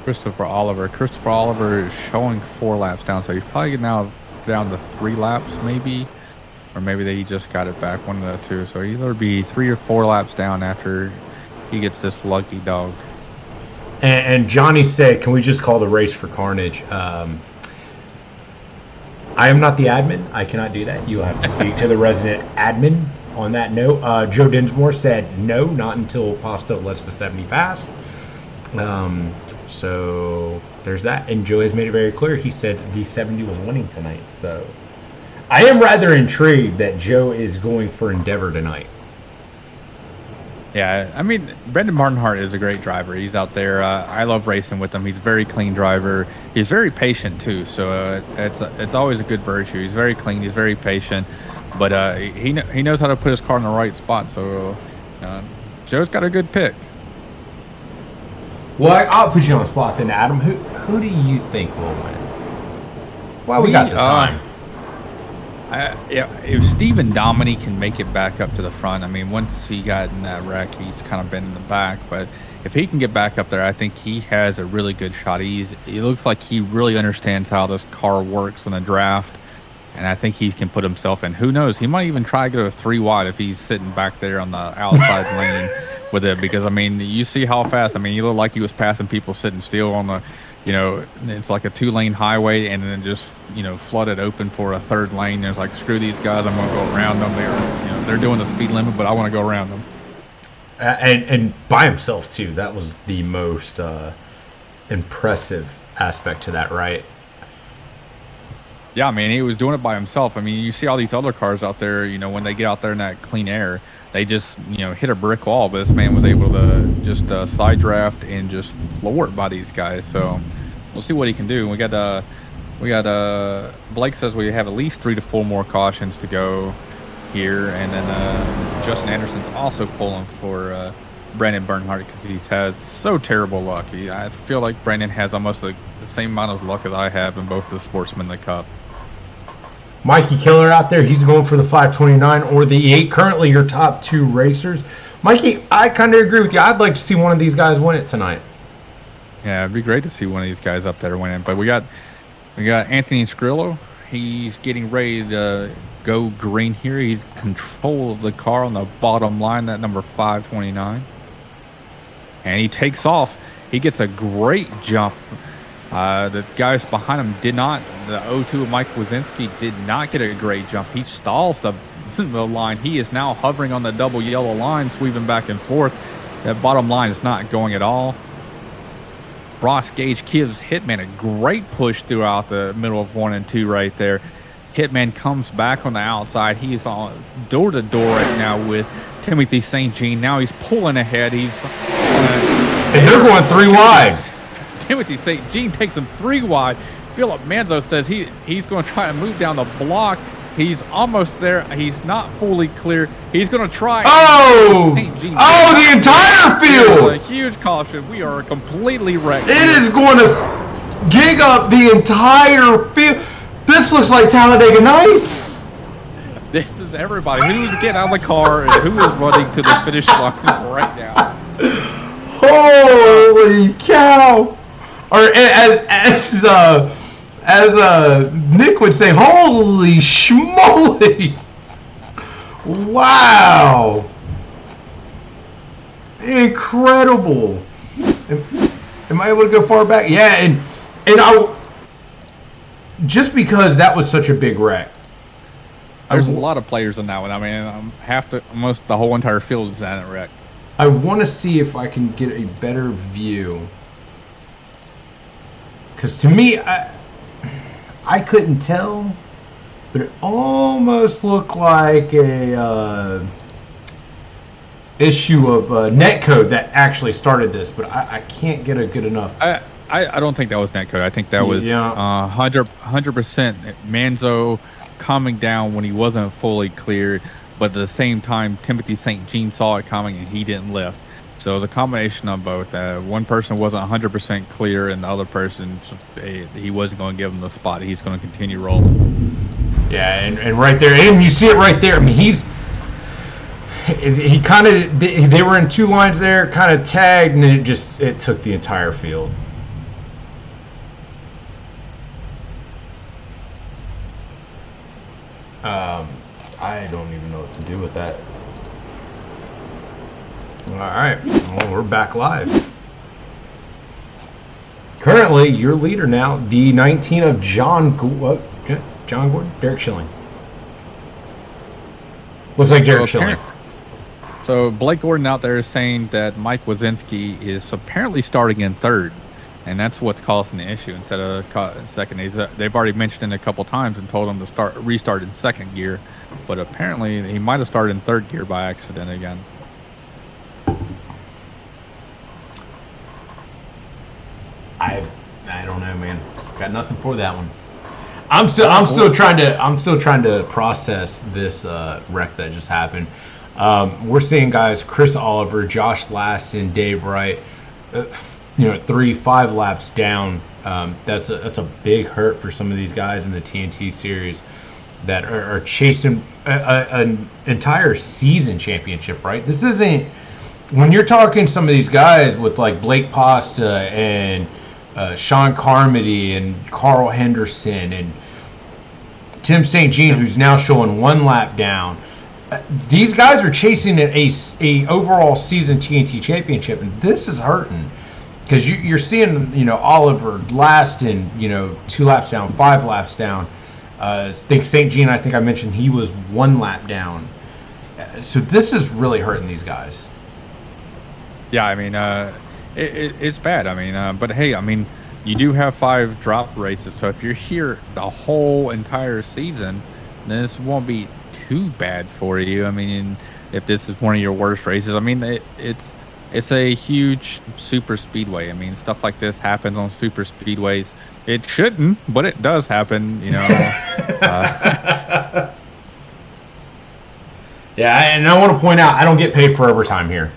Christopher Oliver. Christopher Oliver is showing 4 laps down, so he's probably now down to 3 laps maybe, or maybe they just got it back, one of the two. So either be 3 or 4 laps down after he gets this lucky dog. And Johnny said, can we just call the race for Carnage? I am not the admin. I cannot do that. You have to speak to the resident admin on that note. Joe Dinsmore said no, not until Pasta lets the 70 pass. So there's that. And Joe has made it very clear. He said the 70 was winning tonight. So I am rather intrigued that Joe is going for Endeavor tonight. Yeah, I mean, Brendan Barnhart is a great driver. He's out there. I love racing with him. He's a very clean driver. He's very patient, too. So it's always a good virtue. He's very clean. He's very patient. But he knows how to put his car in the right spot. So Joe's got a good pick. Well, I'll put you on the spot then, Adam. Who do you think will win? Well, we got the time. If Stephen Dominy can make it back up to the front, I mean, once he got in that wreck, he's kind of been in the back. But if he can get back up there, I think he has a really good shot. He looks like he really understands how this car works in a draft, and I think he can put himself in. Who knows? He might even try to go 3 wide if he's sitting back there on the outside lane with it. Because, I mean, you see how fast. I mean, he looked like he was passing people sitting still on the, it's like a 2-lane highway, and then just, flooded open for a 3rd lane. There's like, screw these guys, I'm going to go around them. They're doing the speed limit, but I want to go around them. And by himself too. That was the most impressive aspect to that, right? Yeah, I mean, he was doing it by himself. I mean, you see all these other cars out there, when they get out there in that clean air, they just, hit a brick wall. But this man was able to just side draft and just floor it by these guys. So we'll see what he can do. We got Blake says we have at least 3 to 4 more cautions to go here. And then Justin Anderson's also pulling for Brandon Bernhardt because he has so terrible luck. I feel like Brandon has almost the same amount of luck as I have in both the Sportsman and the Cup. Mikey Killer out there, he's going for the 529 or the E8. Currently your top two racers. Mikey, I kind of agree with you. I'd like to see one of these guys win it tonight. Yeah, it'd be great to see one of these guys up there winning. But we got Anthony Scrillo. He's getting ready to go green here. He's control of the car on the bottom line, that number 529. And he takes off. He gets a great jump. The guys behind him did not. The 02 of Mike Wazinski did not get a great jump. He stalls the line. He is now hovering on the double yellow line, sweeping back and forth. That bottom line is not going at all. Ross Gage gives Hitman a great push throughout the middle of 1 and 2 right there. Hitman comes back on the outside. He's on door to door right now with Timothy St. Jean. Now he's pulling ahead. And they're going 3 wide. Timothy St. Jean takes him 3 wide. Philip Manzo says he's going to try to move down the block. He's almost there. He's not fully clear. He's going to try. Oh! The entire field! A huge caution. We are completely wrecked. It is going to gig up the entire field. This looks like Talladega Nights. This is everybody. Who's getting out of the car and who is running to the finish line right now? Holy cow! Or as Nick would say, holy schmoly! Wow! Incredible! Am I able to go far back? Yeah, and I just because that was such a big wreck. There's a lot of players in that one. I mean, almost the whole entire field is in that wreck. I want to see if I can get a better view. Because to me, I couldn't tell, but it almost looked like a issue of netcode that actually started this, but I can't get a good enough. I don't think that was netcode. I think that was 100% Manzo calming down when he wasn't fully cleared, but at the same time, Timothy St. Jean saw it coming and he didn't lift. So it was a combination of both. One person wasn't 100% clear, and the other person, he wasn't going to give him the spot. He's going to continue rolling. Yeah, and right there, and you see it right there. I mean, he kind of, they were in 2 lines there, kind of tagged, and it took the entire field. I don't even know what to do with that. All right, well, we're back live. Currently, your leader now, the 19 of John Gordon, Derek Schilling. Looks like Derek Schilling. So Blake Gordon out there is saying that Mike Wazinski is apparently starting in 3rd, and that's what's causing the issue instead of 2nd. They've already mentioned it a couple times and told him to restart in 2nd gear, but apparently he might have started in 3rd gear by accident again. I don't know, man. Got nothing for that one. I'm still trying to process this wreck that just happened. We're seeing guys, Chris Oliver, Josh Laston, Dave Wright, 3-5 laps down. That's a big hurt for some of these guys in the TNT series that are chasing an entire season championship, right? This isn't, when you're talking some of these guys with like Blake Pasta and Sean Carmody and Carl Henderson and Tim St. Jean, who's now showing 1 lap down. These guys are chasing a overall season TNT championship, and this is hurting because you're seeing Oliver last in 2 laps down, 5 laps down. I think St. Jean, I think I mentioned he was 1 lap down. So this is really hurting these guys. Yeah, I mean, it's bad. I mean, but hey, I mean, you do have 5 drop races, so if you're here the whole entire season, then this won't be too bad for you. I mean, if this is one of your worst races, I mean, it's a huge super speedway. I mean, stuff like this happens on super speedways. It shouldn't, but it does happen, Yeah, and I want to point out, I don't get paid for overtime here.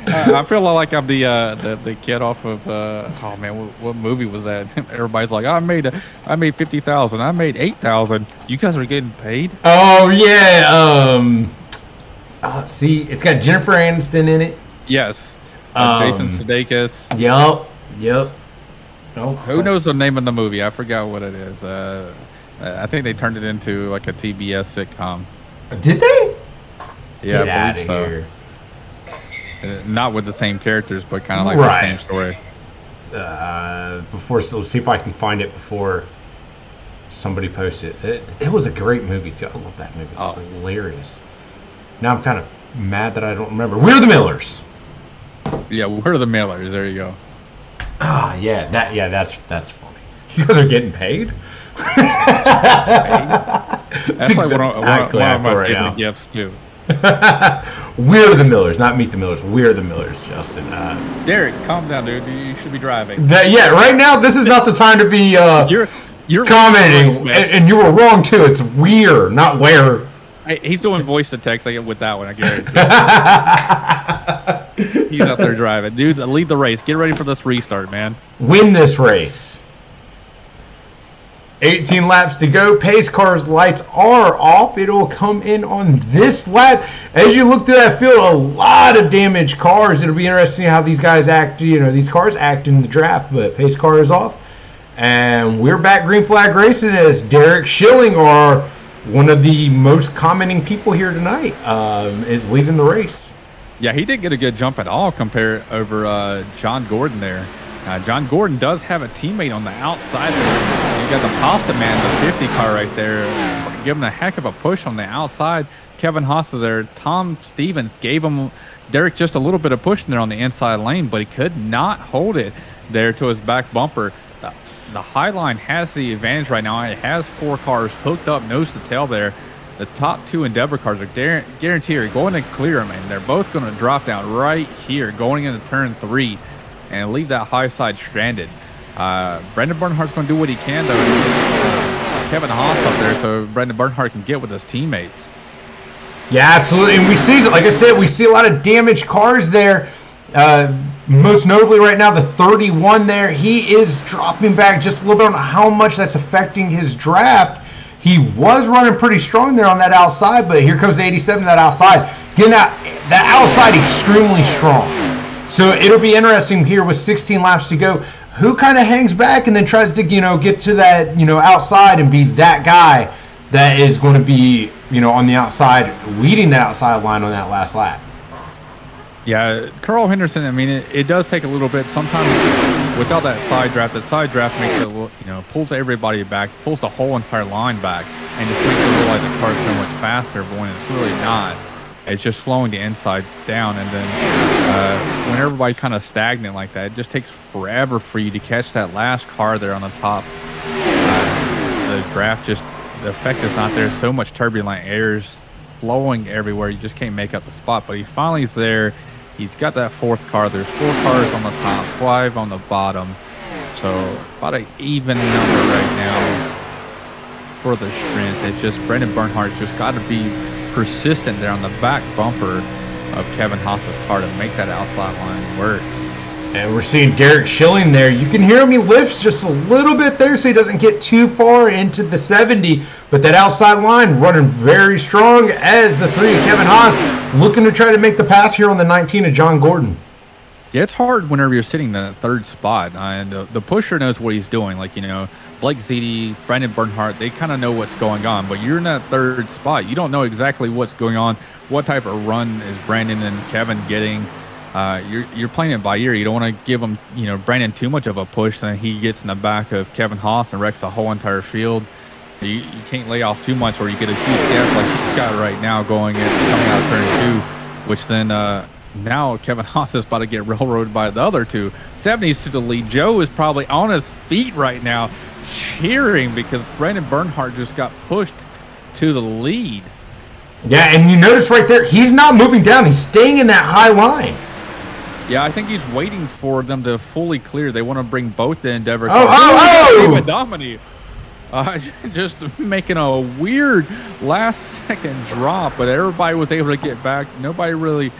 I feel like I'm the kid off of oh man, what movie was that? Everybody's like, I made 50,000, I made 8,000. You guys are getting paid? Oh yeah. See, it's got Jennifer Aniston in it. Yes. Jason Sudeikis. Yep. Oh, who knows the name of the movie? I forgot what it is. I think they turned it into like a TBS sitcom. Did they? Yeah, Get I believe out of so. Not with the same characters, but kind of like the same story. So let's see if I can find it before somebody posts it. It was a great movie too. I love that movie. It's hilarious. Now I'm kind of mad that I don't remember. We're the Millers. Yeah, we're the Millers. There you go. Yeah, that's funny. You guys are getting paid? That's like one of my favorite gifts too. We're the Millers, not Meet the Millers. We're the Millers, Justin. Derek, calm down, dude. You should be driving. Right now, this is not the time to be you're commenting, and you were wrong too. It's we're, not where. He's doing voice to text with that one, I guarantee. He's out there driving. Dude, lead the race. Get ready for this restart, man. Win this race. 18 laps to go. Pace car's lights are off. It'll come in on this lap. As you look through that field, a lot of damaged cars. It'll be interesting how these guys act, these cars act in the draft, but pace car is off. And we're back green flag racing as Derek Schilling, one of the most commenting people here tonight, is leading the race. Yeah, he didn't get a good jump at all compared over John Gordon there. John Gordon does have a teammate on the outside there. You got the Pasta Man, the 50 car right there, giving a heck of a push on the outside. Kevin Haas is there. Tom Stevens gave him Derek just a little bit of push in there on the inside lane, but he could not hold it there to his back bumper. The Highline has the advantage right now. It has 4 cars hooked up nose to tail there. The top 2 Endeavor cars are guaranteed going to clear them, and they're both going to drop down right here going into turn 3 and leave that high side stranded. Brendan Bernhardt's going to do what he can, though, to get Kevin Haas up there so Brendan Bernhardt can get with his teammates. Yeah, absolutely. And we see, like I said, we see a lot of damaged cars there. Most notably right now, the 31 there, he is dropping back just a little bit on how much that's affecting his draft. He was running pretty strong there on that outside, but here comes the 87, that outside. Getting that outside extremely strong. So it'll be interesting here with 16 laps to go. Who kind of hangs back and then tries to, get to that, outside and be that guy that is going to be, on the outside, leading that outside line on that last lap. Yeah, Carl Henderson, I mean, it does take a little bit. Sometimes without that side draft makes it a little, pulls everybody back, pulls the whole entire line back, and just makes it look like the car's so much faster, but when it's really not. It's just slowing the inside down, and then when everybody kind of stagnant like that, it just takes forever for you to catch that last car there on the top. The draft the effect is not there. So much turbulent air is flowing everywhere. You just can't make up the spot, but he finally is there. He's got that 4th car. There's 4 cars on the top, 5 on the bottom. So about an even number right now for the strength. It's just Brendan Bernhardt just got to be persistent there on the back bumper of Kevin Haas's car to make that outside line work. And we're seeing Derek Schilling there. You can hear him. He lifts just a little bit there so he doesn't get too far into the 70. But that outside line running very strong as the 3 of Kevin Haas looking to try to make the pass here on the 19 of John Gordon. Yeah, it's hard whenever you're sitting in that 3rd spot. And the pusher knows what he's doing. Like, Blake Ziti, Brendan Bernhardt, they kind of know what's going on. But you're in that 3rd spot. You don't know exactly what's going on. What type of run is Brandon and Kevin getting? You're playing it by ear. You don't want to give him, Brandon too much of a push, then he gets in the back of Kevin Haas and wrecks the whole entire field. You can't lay off too much, or you get a huge gap like he's got right now coming out of turn 2, which then now Kevin Haas is about to get railroaded by the other 2. 70s to the lead. Joe is probably on his feet right now, cheering because Brandon Bernhardt just got pushed to the lead. Yeah, and you notice right there, he's not moving down. He's staying in that high line. Yeah, I think he's waiting for them to fully clear. They want to bring both the Endeavor cars. Oh! Domini. Just making a weird last-second drop, but everybody was able to get back. Nobody really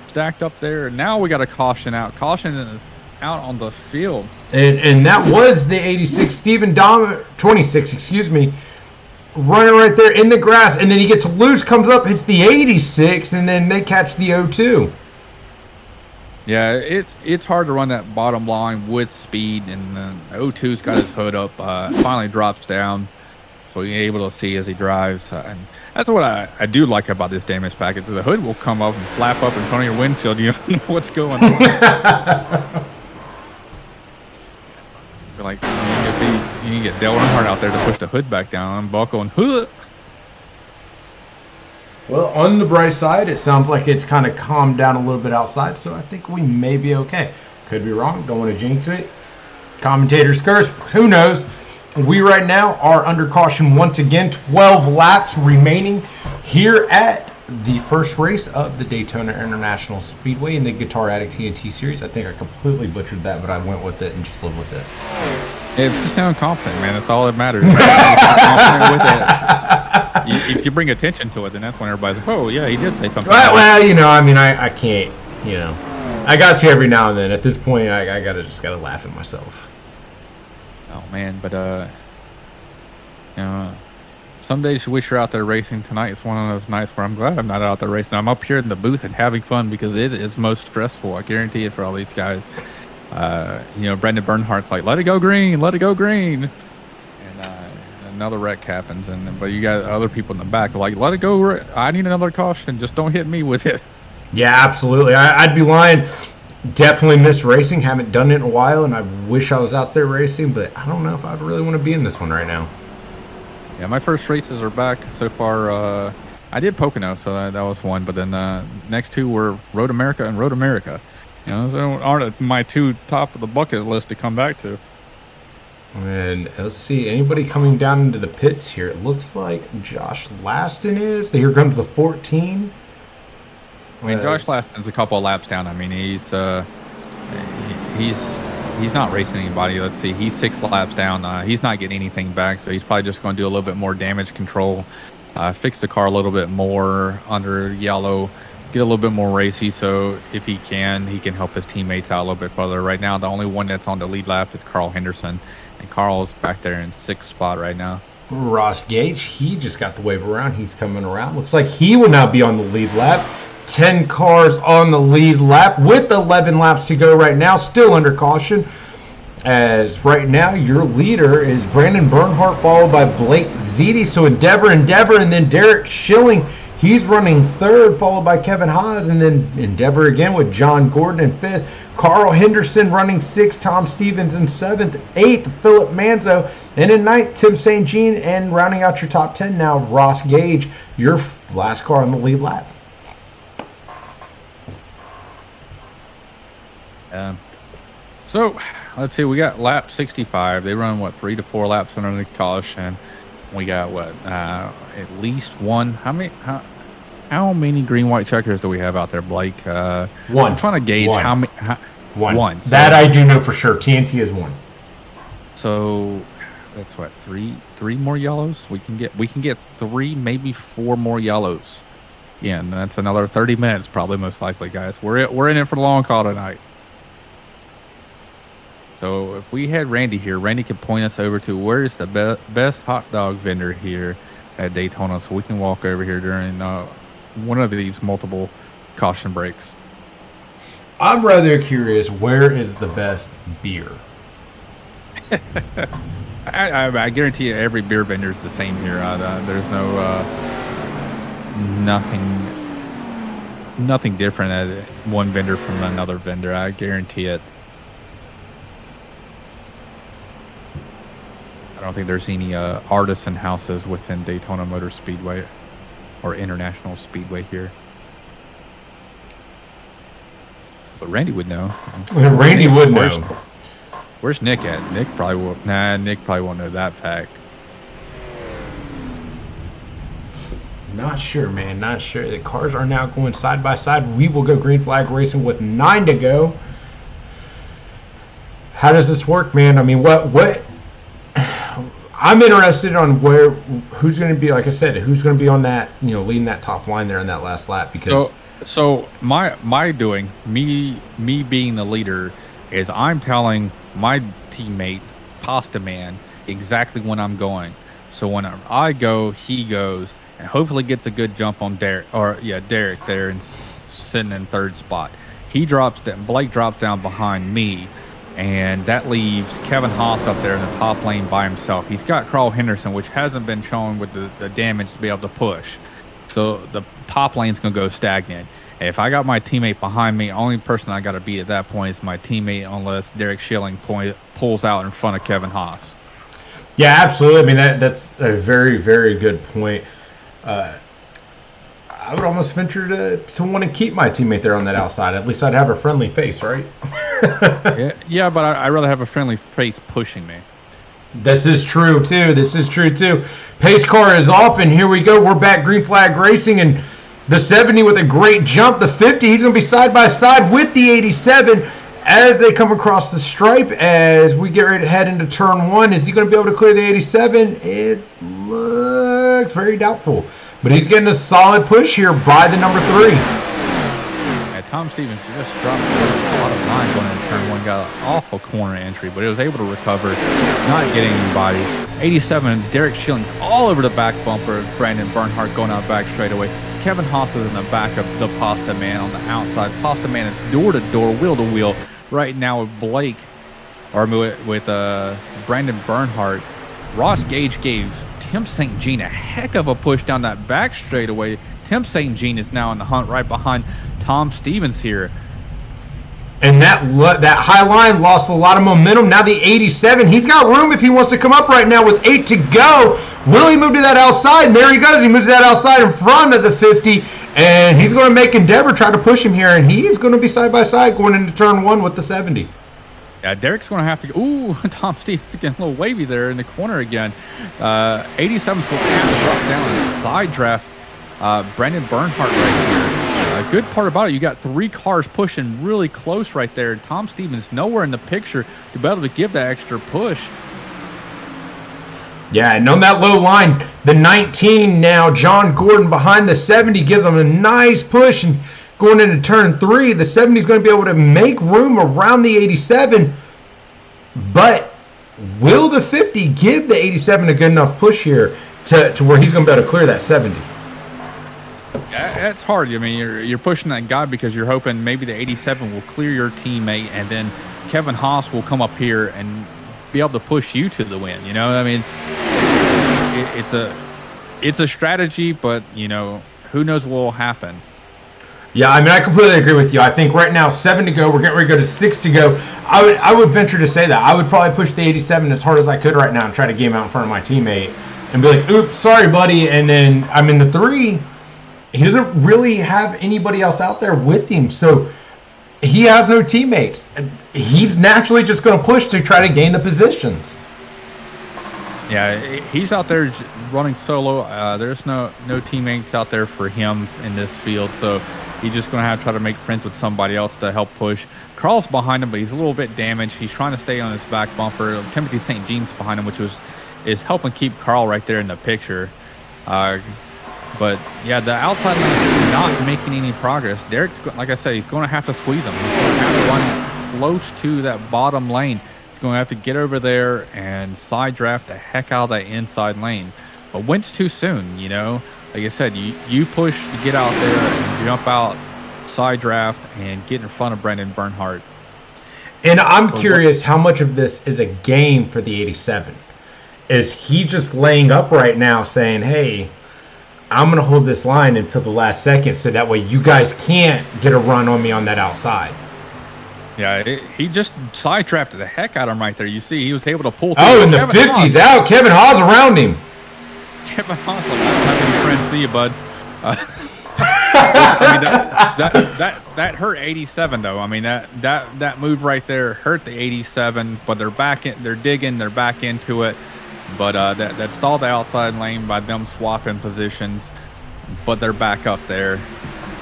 stacked up there. Now we got a caution out. Caution is out on the field. And that was the 86, Stephen Dom, 26, excuse me, running right there in the grass. And then he gets loose, comes up, hits the 86, and then they catch the 02. Yeah, it's hard to run that bottom line with speed, and 02's got his hood up, finally drops down, so you're able to see as he drives. And that's what I do like about this damage package. The hood will come up and flap up in front of your windshield. You don't know what's going on. Like, you can get Dale Earnhardt out there to push the hood back down, unbuckle, and hood. Well, on the bright side, it sounds like it's kind of calmed down a little bit outside, so I think we may be okay. Could be wrong. Don't want to jinx it. Commentator's curse. Who knows? We right now are under caution once again. 12 laps remaining here at the first race of the Daytona International Speedway in the Guitar Addict TNT series. I think I completely butchered that, but I went with it and just lived with it. If you sound confident, man, that's all that matters. If you're confident with it, if you bring attention to it, then that's when everybody's like, oh, yeah, he did say something. Well, you know, I mean, I can't, you know. I got to every now and then. At this point, I just gotta laugh at myself. Oh, man, but, you know, some days you wish you're out there racing. Tonight it's one of those nights where I'm glad I'm not out there racing. I'm up here in the booth and having fun because it is most stressful. I guarantee it for all these guys. You know, Brendan Bernhardt's like, let it go green, let it go green. And another wreck happens. But you got other people in the back like, let it go. I need another caution. Just don't hit me with it. Yeah, absolutely. I'd be lying. Definitely miss racing. Haven't done it in a while, and I wish I was out there racing, but I don't know if I'd really want to be in this one right now. Yeah, my first races are back so far. I did Pocono, so that was one. But then next two were Road America and Road America. You know, those aren't my two top of the bucket list to come back to. And let's see, anybody coming down into the pits here? It looks like Josh Laston is. Here comes the 14. I mean, Josh Laston's a couple of laps down. I mean, he's not racing anybody. Let's see, he's 6 laps down. He's not getting anything back, so he's probably just going to do a little bit more damage control, fix the car a little bit more under yellow, get a little bit more racy, so if he can help his teammates out a little bit further. Right now, the only one that's on the lead lap is Carl Henderson, and Carl's back there in 6th spot right now. Ross Gage, he just got the wave around. He's coming around. Looks like he will now be on the lead lap. 10 cars on the lead lap with 11 laps to go right now, still under caution. As right now, your leader is Brandon Bernhardt, followed by Blake Ziti. So Endeavor, and then Derek Schilling. He's running 3rd, followed by Kevin Haas, and then Endeavor again with John Gordon in 5th. Carl Henderson running 6th, Tom Stevens in 7th, 8th, Philip Manzo, and in 9th, Tim St. Jean, and rounding out your top 10 now, Ross Gage, your last car on the lead lap. So let's see, we got lap 65. They run 3 to 4 laps under the caution. We got at least one. How many green white checkers do we have out there, Blake? One. I'm trying to gauge how many. One. So, that I do know for sure. TNT is 1. So that's three more yellows. We can get 3, maybe 4 more yellows. Yeah, and that's another 30 minutes, probably most likely, guys. We're in it for the long haul tonight. So if we had Randy here, Randy could point us over to where's the best hot dog vendor here at Daytona, so we can walk over here during one of these multiple caution breaks. I'm rather curious, where is the best beer? I guarantee you every beer vendor is the same here. There's no nothing different at one vendor from another vendor. I guarantee it. I don't think there's any artisan houses within Daytona Motor Speedway or International Speedway here. But Randy would know. Randy would know. Where's Nick at? Nick probably won't. Nah, Nick probably won't know that fact. Not sure, man. Not sure. The cars are now going side by side. We will go green flag racing with 9 to go. How does this work, man? I mean, what? I'm interested on who's going to be, like I said, who's going to be on that, leading that top line there in that last lap, because so my doing, me being the leader, is I'm telling my teammate Pasta Man exactly when I'm going. So when I go, he goes, and hopefully gets a good jump on Derek there and sitting in third spot. Blake drops down behind me, and that leaves Kevin Haas up there in the top lane by himself. He's got Carl Henderson, which hasn't been shown with the damage to be able to push. So the top lane's going to go stagnant. If I got my teammate behind me, only person I got to beat at that point is my teammate, unless Derek Schilling pulls out in front of Kevin Haas. Yeah, absolutely. I mean, that's a very, very good point. I would almost venture to want to keep my teammate there on that outside. At least I'd have a friendly face, right? yeah, but I'd rather have a friendly face pushing me. This is true, too. Pace car is off, and here we go. We're back Green Flag Racing, and the 70 with a great jump. The 50, he's going to be side by side with the 87 as they come across the stripe. As we get ready to head into turn 1, is he going to be able to clear the 87? It looks very doubtful. But he's getting a solid push here by the number 3. Yeah, Tom Stevens just dropped a lot of line going into turn 1. Got an awful corner entry, but he was able to recover, not getting anybody. 87, Derek Schilling's all over the back bumper. Brandon Bernhardt going out back straightaway. Kevin Haas is in the back of the Pasta Man on the outside. Pasta Man is door to door, wheel to wheel right now with Blake, or with Brandon Bernhardt. Ross Gage gave Tim St. Jean a heck of a push down that back straightaway. Tim St. Jean is now in the hunt right behind Tom Stevens here. And that high line lost a lot of momentum. Now the 87, he's got room if he wants to come up right now with 8 to go. Will he move to that outside? And there he goes. He moves to that outside in front of the 50. And he's going to make Endeavor try to push him here. And he is going to be side by side going into turn 1 with the 70. Yeah, Derek's going to have to go. Ooh, Tom Stevens getting a little wavy there in the corner again. 87's going to have to drop down and side draft Brandon Bernhardt right here. Good part about it, you got 3 cars pushing really close right there. Tom Stevens nowhere in the picture to be able to give that extra push. Yeah, and on that low line, the 19 now, John Gordon behind the 70 gives him a nice push, and going into turn 3, the 70 is going to be able to make room around the 87, but will the 50 give the 87 a good enough push here to where he's going to be able to clear that 70? That's hard. I mean, you're pushing that guy because you're hoping maybe the 87 will clear your teammate, and then Kevin Haas will come up here and be able to push you to the win. You know, I mean, it's a strategy, but who knows what will happen. Yeah, I mean, I completely agree with you. I think right now 7 to go. We're getting ready to go to 6 to go. I would venture to say that I would probably push the 87 as hard as I could right now and try to game out in front of my teammate and be like, "Oops, sorry, buddy." And then I'm in the 3. He doesn't really have anybody else out there with him, so he has no teammates. He's naturally just going to push to try to gain the positions. Yeah, he's out there running solo. There's no teammates out there for him in this field, so he's just going to have to try to make friends with somebody else to help push. Carl's behind him, but he's a little bit damaged. He's trying to stay on his back bumper. Timothy St. Jean's behind him, which is helping keep Carl right there in the picture. But yeah, the outside lane is not making any progress. Derek's, like I said, he's going to have to squeeze him. He's going to have to run close to that bottom lane. He's going to have to get over there and side draft the heck out of that inside lane. But when's too soon, Like I said, you push to get out there and jump out, side draft, and get in front of Brandon Bernhardt. And I'm curious how much of this is a game for the 87. Is he just laying up right now saying, "Hey, I'm going to hold this line until the last second so that way you guys can't get a run on me on that outside"? Yeah, he just side-drafted the heck out of him right there. You see, he was able to pull through. Oh, and the 50's out. Kevin Haas around him. Kevin Haas, I don't have any friends. See you, bud. I mean, that hurt 87, though. I mean, that move right there hurt the 87, but they're back in. They're digging. They're back into it. But that stalled the outside lane by them swapping positions. But they're back up there.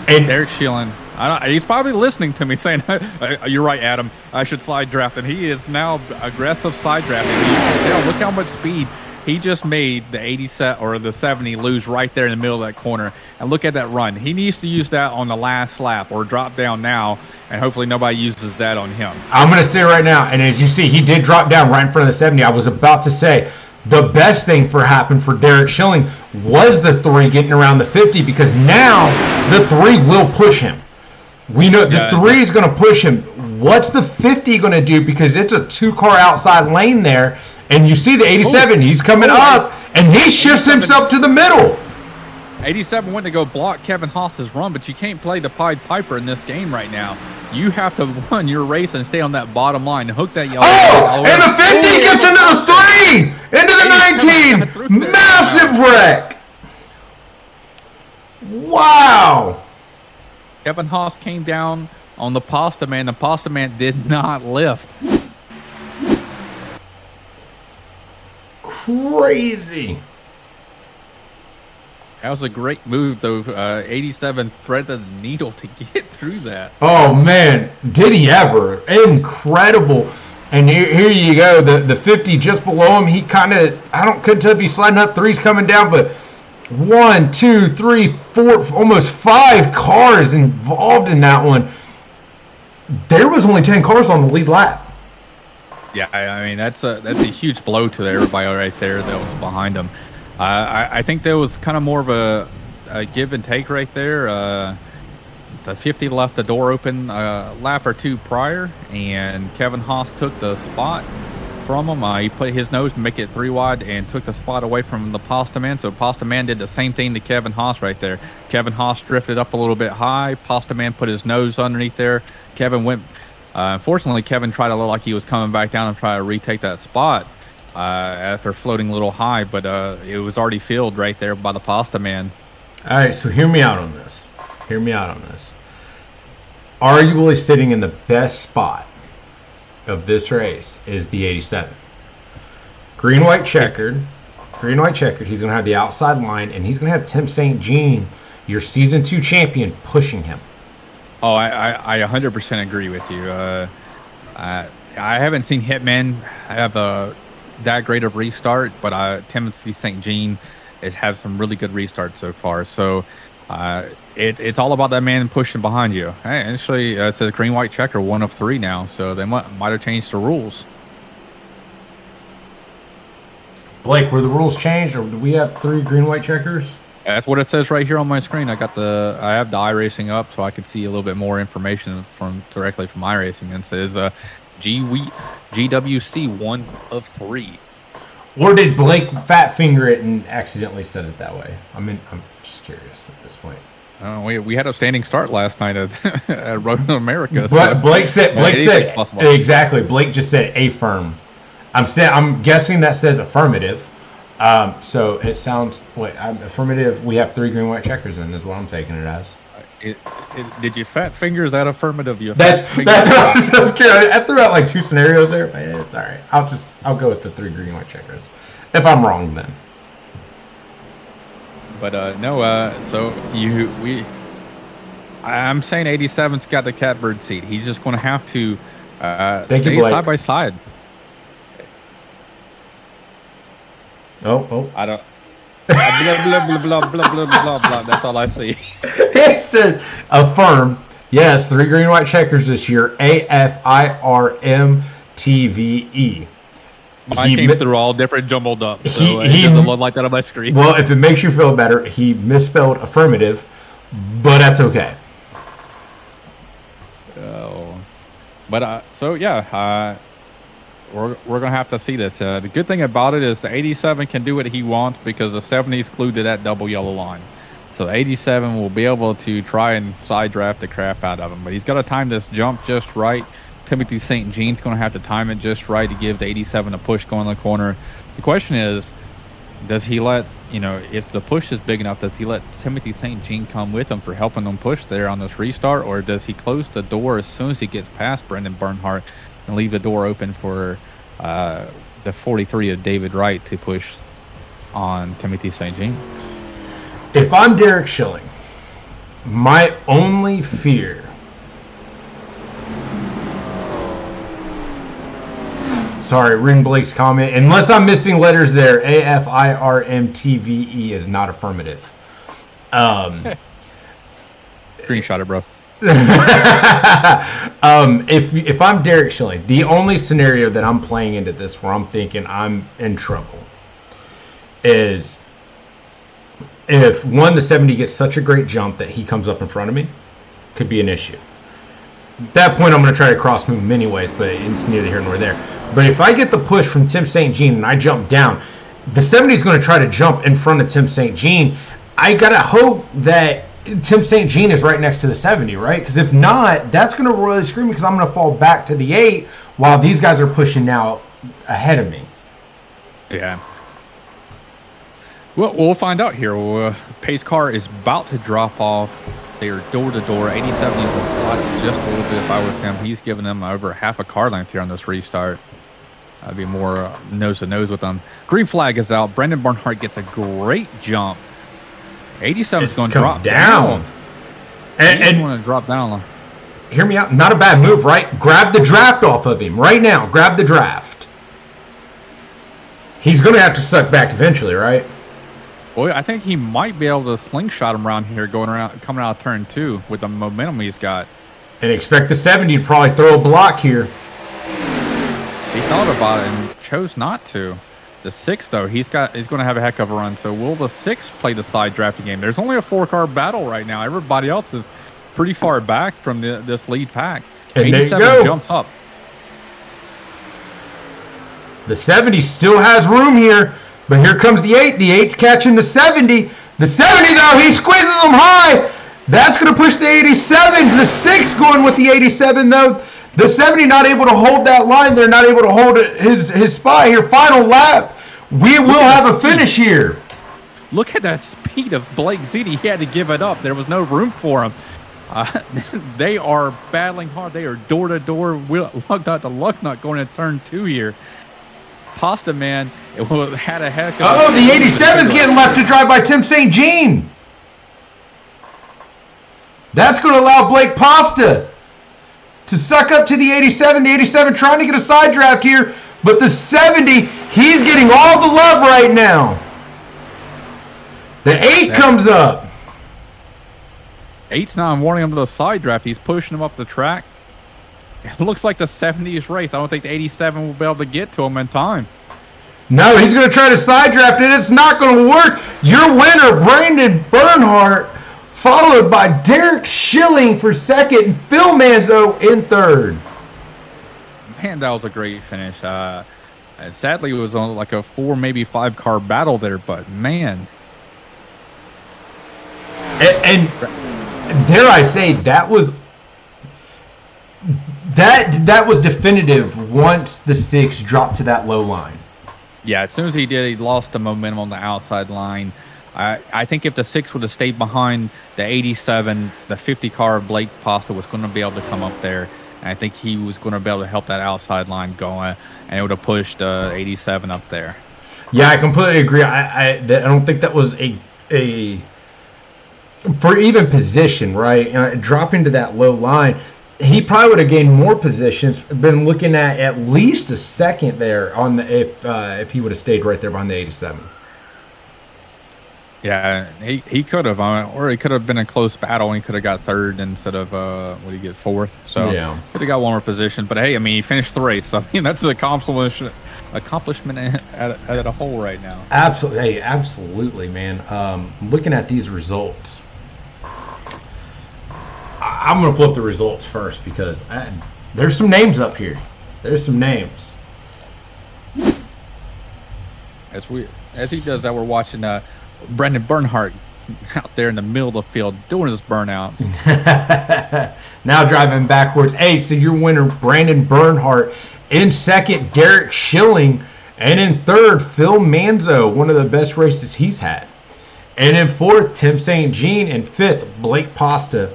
And Derek Schilling, he's probably listening to me saying, "You're right, Adam. I should side draft." And he is now aggressive side drafting. Look how much speed He just made the 87 or the 70 lose right there in the middle of that corner. And look at that run. He needs to use that on the last lap or drop down now, and hopefully nobody uses that on him. I'm going to say right now, and as you see, he did drop down right in front of the 70. I was about to say the best thing happened for Derek Schilling was the 3 getting around the 50, because now the 3 will push him. We know the 3 is going to push him. What's the 50 going to do? Because it's a 2-car outside lane there. And you see the 87, he's coming up, and he shifts himself to the middle. 87 went to go block Kevin Haas's run, but you can't play the Pied Piper in this game right now. You have to run your race and stay on that bottom line and hook that yellow. Oh, and the 50 gets into the 3, into the 19. Massive wreck. Wow. Kevin Haas came down on the Pasta Man. The Pasta Man did not lift. Crazy. That was a great move, though. 87 threaded the needle to get through that. Oh, man. Did he ever? Incredible. And here you go. The 50 just below him. He kind of, couldn't tell if he's sliding up. 3's coming down, but 1, 2, 3, 4, almost 5 cars involved in that one. There was only 10 cars on the lead lap. Yeah, I mean, that's a huge blow to everybody right there that was behind him. I think there was kind of more of a give and take right there. The 50 left the door open a lap or 2 prior, and Kevin Haas took the spot from him. He put his nose to make it 3 wide and took the spot away from the Pasta Man. So Pasta Man did the same thing to Kevin Haas right there. Kevin Haas drifted up a little bit high. Pasta Man put his nose underneath there. Kevin went. Unfortunately, Kevin tried to look like he was coming back down and try to retake that spot after floating a little high, but it was already filled right there by the Pasta Man. All right, so hear me out on this. Arguably sitting in the best spot of this race is the 87. Green, white, checkered. He's going to have the outside line, and he's going to have Tim St. Jean, your Season 2 champion, pushing him. Oh, I 100% agree with you. I haven't seen Hitman have that great of restart, but Timothy St. Jean has had some really good restarts so far. So it's all about that man pushing behind you. Hey, actually, it says green, white, checker, 1 of 3 now. So they might have changed the rules. Blake, were the rules changed, or do we have 3 green, white checkers? That's what it says right here on my screen. I have the iRacing up so I can see a little bit more information directly from iRacing. And it says GWC 1 of 3. Or did Blake fat finger it and accidentally said it that way? I'm just curious at this point. We had a standing start last night at Road to America. But so Blake said exactly. Blake just said affirm. I'm guessing that says affirmative. So it sounds affirmative. We have 3 green, white checkers in, is what I'm taking it as. Did you fat finger? Is that affirmative? That's what I was just curious. I threw out like 2 scenarios there, but it's all right. I'll go with the 3 green, white checkers. If I'm wrong, then. But no. So I'm saying 87's got the catbird seat. He's just going to have to stay side by side. Oh. I don't. blah, blah, blah, blah, blah, blah, blah. That's all I see. It said affirm. Yes, 3 green, white checkers this year. AFIRMTVE. Mine came through all different jumbled up. So he doesn't look like that on my screen. Well, if it makes you feel better, he misspelled affirmative, but that's okay. We're gonna have to see this. The good thing about it is the 87 can do what he wants because the 70's glued to that double yellow line. So the 87 will be able to try and side draft the crap out of him, but he's got to time this jump just right. Timothy St. Jean's going to have to time it just right to give the 87 a push going in the corner. The question is, does he let, if the push is big enough, does he let Timothy St. Jean come with him for helping them push there on this restart, or does he close the door as soon as he gets past Brendan Bernhardt and leave the door open for the 43 of David Wright to push on Timothy St. Jean? If I'm Derek Schilling, my only fear Sorry, reading Blake's comment. Unless I'm missing letters there, AFIRMTVE is not affirmative. Screenshot it, bro. If I'm Derek Schilling, the only scenario that I'm playing into this where I'm thinking I'm in trouble is if the 70 gets such a great jump that he comes up in front of me, could be an issue. At that point, I'm going to try to cross move him anyways, but it's neither here nor there. But if I get the push from Tim St. Jean and I jump down, the 70 is going to try to jump in front of Tim St. Jean. I got to hope that Tim St. Jean is right next to the 70, right? Because if not, that's going to really screw me because I'm going to fall back to the 8 while these guys are pushing now ahead of me. Yeah. Well, we'll find out here. Pace car is about to drop off. They are door to door. 87 will slide just a little bit if I was him. He's giving them over half a car length here on this restart. I'd be more nose to nose with them. Green flag is out. Brendan Bernhardt gets a great jump. 87 is going to drop down. And going to drop down. Hear me out. Not a bad move, right? Grab the draft off of him right now. Grab the draft. He's going to have to suck back eventually, right? Boy, I think he might be able to slingshot him around here, coming out of turn 2 with the momentum he's got. And expect the 70 to probably throw a block here. He thought about it and chose not to. The 6, though, he's going to have a heck of a run. So will the 6 play the side drafting game? There's only a 4-car battle right now. Everybody else is pretty far back from this lead pack. And 87 jumps up. The 70 still has room here, but here comes the 8. The 8's catching the 70. The 70, though, he squeezes them high. That's going to push the 87. The 6 going with the 87, though. The 70 not able to hold that line. They're not able to hold his spot here. Final lap. We will have a finish here. Look at that speed of Blake Ziti. He had to give it up. There was no room for him. They are battling hard. They are door to door. Lug nut to lug nut going into turn 2 here. Pasta Man had a heck of Oh, the 87's getting left to drive by Tim St. Jean. That's going to allow Blake Pasta to suck up to the 87. The 87 trying to get a side draft here, but the 70, he's getting all the love right now. The 8 comes up. 8's not warning him to the side draft. He's pushing him up the track. It looks like the 70's race. I don't think the 87 will be able to get to him in time. No, he's going to try to side draft it. It's not going to work. Your winner, Brandon Bernhardt, followed by Derek Schilling for second and Phil Manzo in third. Man, that was a great finish. And sadly, it was on like a 4, maybe 5-car battle there, but man. And dare I say, that was definitive once the 6 dropped to that low line. Yeah, as soon as he did, he lost the momentum on the outside line. I think if the 6 would have stayed behind the 87, the 50-car of Blake Pasta was going to be able to come up there. And I think he was going to be able to help that outside line going, and it would have pushed 87 up there. Yeah, I completely agree. I don't think that was a for even position, right? Dropping to that low line, he probably would have gained more positions. Been looking at least a second there on the if he would have stayed right there behind the 87. Yeah, he could have, or he could have been a close battle and he could have got third instead of what did he get, fourth? So yeah, could have got one more position. But hey, I mean, he finished the race. I mean, that's an accomplishment at a whole right now. Absolutely, hey, absolutely, man. Looking at these results, I'm going to pull up the results first because there's some names up here. There's some names. As he does that, we're watching Brendan Bernhardt out there in the middle of the field doing his burnouts. Now driving backwards. Hey, so your winner, Brandon Bernhardt. In second, Derek Schilling. And in third, Phil Manzo, one of the best races he's had. And in fourth, Tim St. Jean. And fifth, Blake Pasta.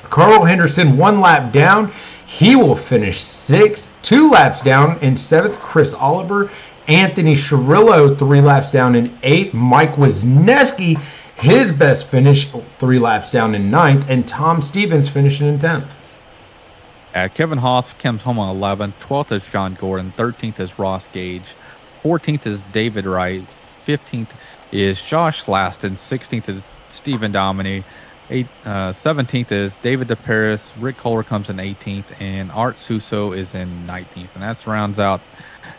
Carl Henderson, 1 lap down. He will finish sixth. 2 laps down in seventh, Chris Oliver. Anthony Cirillo, 3 laps down in 8th. Mike Wisniewski, his best finish, 3 laps down in 9th. And Tom Stevens finishing in 10th. Kevin Haas comes home on 11th. 12th is John Gordon. 13th is Ross Gage. 14th is David Wright. 15th is Josh Slaston. 16th is Stephen Dominy. 17th is David DeParis. Rick Kohler comes in 18th, and Art Suso is in 19th. And that rounds out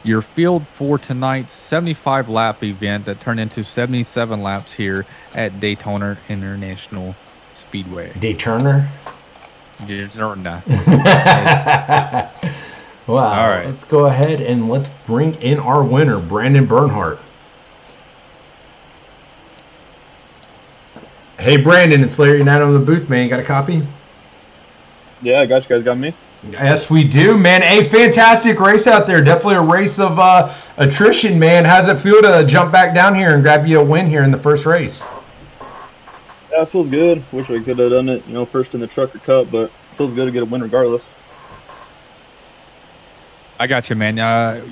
your field for tonight's 75 lap event that turned into 77 laps here at Daytona International Speedway. Daytona? Daytona. Wow. All right. Let's go ahead and let's bring in our winner, Brandon Bernhardt. Hey, Brandon, it's Larry and Adam in the booth, man. You got a copy? Yeah, I got you guys. Got me? Yes, we do, man. A fantastic race out there. Definitely a race of attrition, man. How's it feel to jump back down here and grab you a win here in the first race? Yeah, it feels good. Wish I could have done it, first in the Trucker Cup, but it feels good to get a win regardless. I got you, man.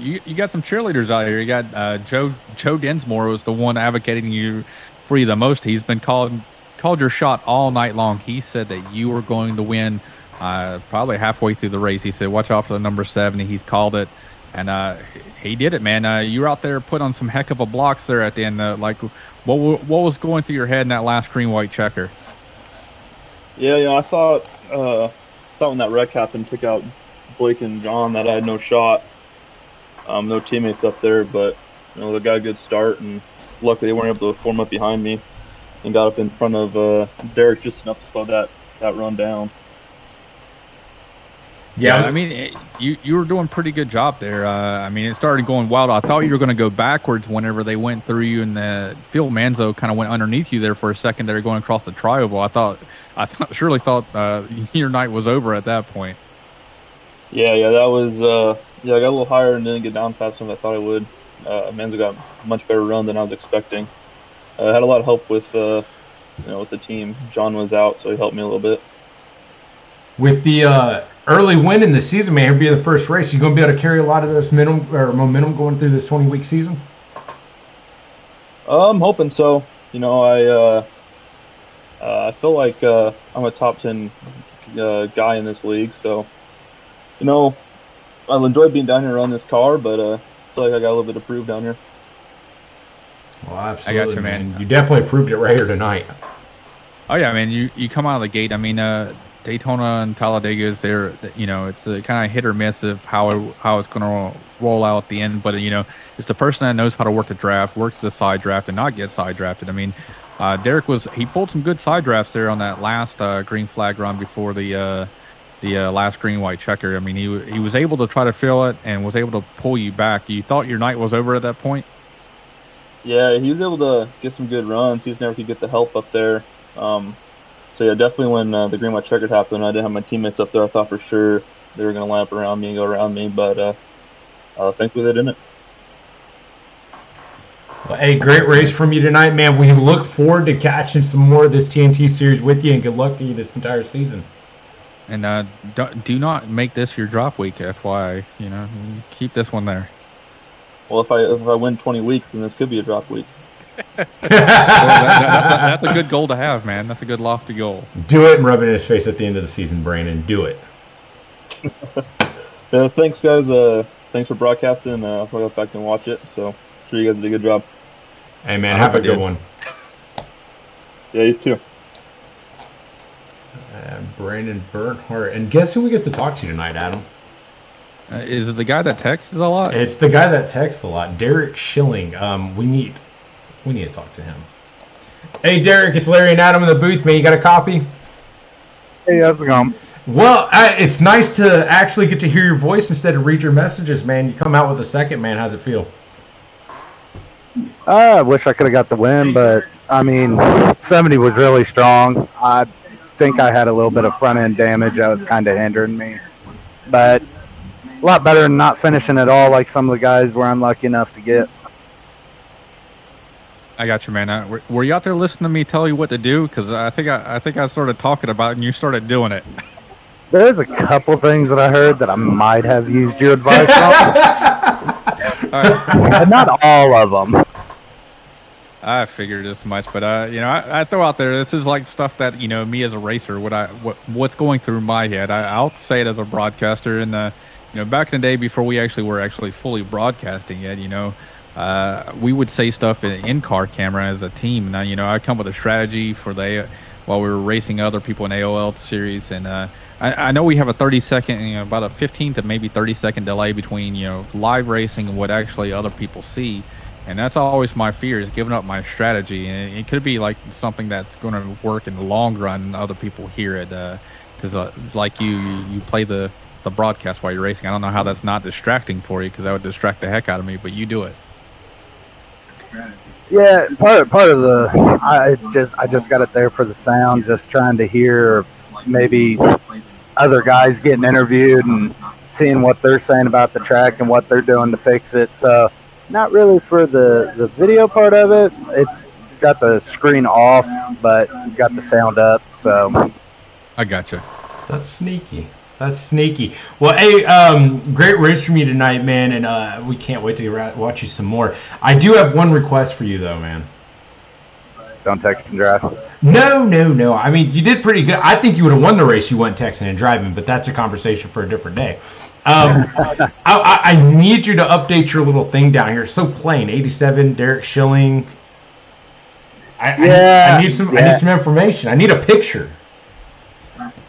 You got some cheerleaders out here. You got Joe Densmore was the one advocating for you the most. He's been called your shot all night long. He said that you were going to win probably halfway through the race. He said, watch out for the number 70. He's called it, and he did it, man. You were out there put on some heck of a blocks there at the end. What was going through your head in that last green-white checker? Yeah, I thought when that wreck happened, took out Blake and John, that I had no shot. No teammates up there, but they got a good start, and luckily they weren't able to form up behind me and got up in front of Derek just enough to slow that run down. Yeah, I mean, you were doing a pretty good job there. I mean, it started going wild. I thought you were going to go backwards whenever they went through you, and the Phil Manzo kind of went underneath you there for a second. They were going across the tri-oval. I surely thought your night was over at that point. Yeah, that was. I got a little higher and didn't get down faster than I thought I would. Manzo got a much better run than I was expecting. I had a lot of help with the team. John was out, so he helped me a little bit. With the early win in the season, man, it'll be the first race. You going to be able to carry a lot of this momentum going through this 20-week season? I'm hoping so. I feel like I'm a top 10 guy in this league, so I'll enjoy being down here on this car, but I feel like I got a little bit to prove down here. Well, absolutely, I got you, man. You definitely proved it right here tonight. Oh yeah, man. You come out of the gate. I mean, Daytona and Talladega is there. It's a kind of hit or miss of how it's going to roll out at the end. But it's the person that knows how to work the draft, works the side draft, and not get side drafted. I mean, Derek he pulled some good side drafts there on that last green flag run before the last green white checker. I mean, he was able to try to fill it and was able to pull you back. You thought your night was over at that point? Yeah, he was able to get some good runs. He just never could get the help up there. So yeah, definitely when the green white checkered happened, I didn't have my teammates up there. I thought for sure they were going to line up around me and go around me, but thankfully they didn't. Well, hey, great race from you tonight, man. We look forward to catching some more of this TNT series with you, and good luck to you this entire season. And do not make this your drop week, FYI. Keep this one there. Well, if I win 20 weeks, then this could be a drop week. Well, that's a good goal to have, man. That's a good lofty goal. Do it and rub it in his face at the end of the season, Brandon. Do it. Yeah, thanks, guys. Thanks for broadcasting. I'll go back and watch it. So, sure you guys did a good job. Hey, man, have a good one. Yeah, you too. Brandon Bernhardt. And guess who we get to talk to tonight, Adam? Is it the guy that texts a lot? It's the guy that texts a lot, Derek Schilling. We need to talk to him. Hey, Derek, it's Larry and Adam in the booth, man. You got a copy? Hey, how's it going? Well, it's nice to actually get to hear your voice instead of read your messages, man. You come out with a second, man. How's it feel? I wish I could have got the win, but, 70 was really strong. I think I had a little bit of front-end damage that was kind of hindering me. But a lot better than not finishing at all like some of the guys were unlucky enough to get. I got you, man. Were you out there listening to me tell you what to do? Because I think I started talking about it and you started doing it. There's a couple things that I heard that I might have used your advice on. All right. But not all of them. I figured as much, but I throw out there. This is like stuff that me as a racer, what's going through my head. I'll say it as a broadcaster, and back in the day before we were fully broadcasting it, we would say stuff in car camera as a team. Now I come with a strategy for while we were racing other people in AOL series, and I know we have a 30-second, about a 15 to maybe 30-second delay between live racing and what actually other people see. And that's always my fear, is giving up my strategy. And it could be like something that's going to work in the long run and other people hear it. Because like you play the broadcast while you're racing. I don't know how that's not distracting for you, because that would distract the heck out of me, but you do it. Yeah, part of the I just got it there for the sound, just trying to hear maybe other guys getting interviewed and seeing what they're saying about the track and what they're doing to fix it. So not really for the video part of it. It's got the screen off, but got the sound up. So I gotcha. That's sneaky. Well, hey, great race from you tonight, man, and we can't wait to watch you some more. I do have one request for you, though, man. Don't text and drive. No. I mean, you did pretty good. I think you would have won the race. You went texting and driving, but that's a conversation for a different day. I need you to update your little thing down here. It's so plain. 87, Derek Schilling. I need some information. I need a picture.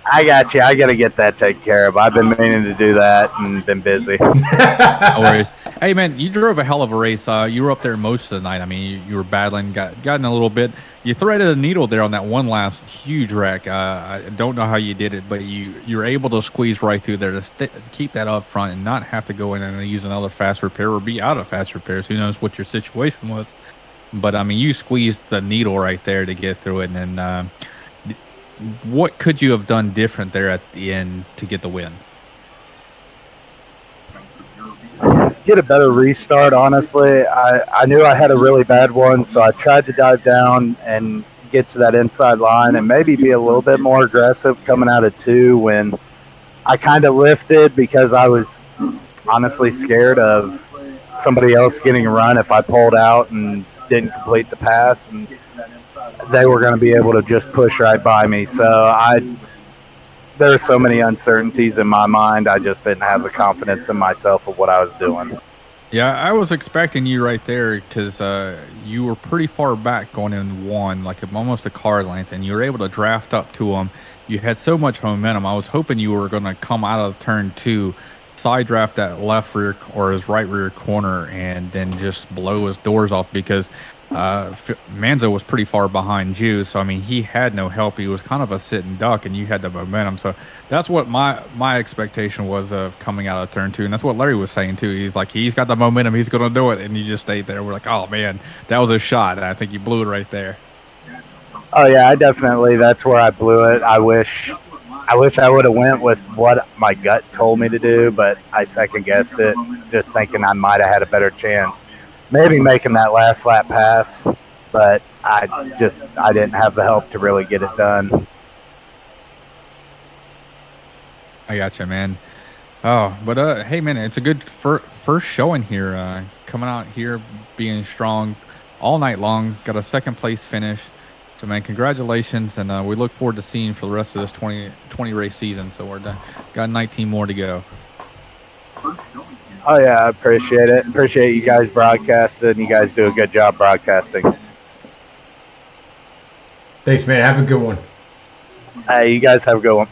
I got you. I got to get that taken care of. I've been meaning to do that and been busy. No worries. Hey, man, you drove a hell of a race. You were up there most of the night. I mean, you were battling, gotten a little bit. You threaded a needle there on that one last huge wreck. I don't know how you did it, but you were able to squeeze right through there to keep that up front and not have to go in and use another fast repair or be out of fast repairs. Who knows what your situation was. But, I mean, you squeezed the needle right there to get through it. And then what could you have done different there at the end to get the win? Get a better restart, honestly. I knew I had a really bad one, so I tried to dive down and get to that inside line and maybe be a little bit more aggressive coming out of 2 when I kind of lifted, because I was honestly scared of somebody else getting a run if I pulled out and didn't complete the pass, and they were going to be able to just push right by me. So there's so many uncertainties in my mind. I just didn't have the confidence in myself of what I was doing. Yeah, I was expecting you right there, because you were pretty far back going in 1, like almost a car length, and you were able to draft up to him. You had so much momentum. I was hoping you were going to come out of turn 2, side draft that left rear or his right rear corner, and then just blow his doors off, because Manzo was pretty far behind you. So, I mean, he had no help. He was kind of a sitting duck, and you had the momentum. So that's what my expectation was of coming out of turn 2. And that's what Larry was saying, too. He's like, he's got the momentum. He's going to do it. And you just stayed there. We're like, oh, man, that was a shot. And I think you blew it right there. Oh, yeah, that's where I blew it. I wish I would have went with what my gut told me to do, but I second-guessed it, just thinking I might have had a better chance. Maybe making that last lap pass, but I didn't have the help to really get it done. I gotcha, man. Oh, but hey, man, it's a good first showing here. Coming out here, being strong all night long. Got a second place finish. So, man, congratulations, and we look forward to seeing you for the rest of this 20 race season. So we're done. Got 19 more to go. Oh, yeah, I appreciate it. Appreciate you guys broadcasting. You guys do a good job broadcasting. Thanks, man. Have a good one. Hey, you guys have a good one.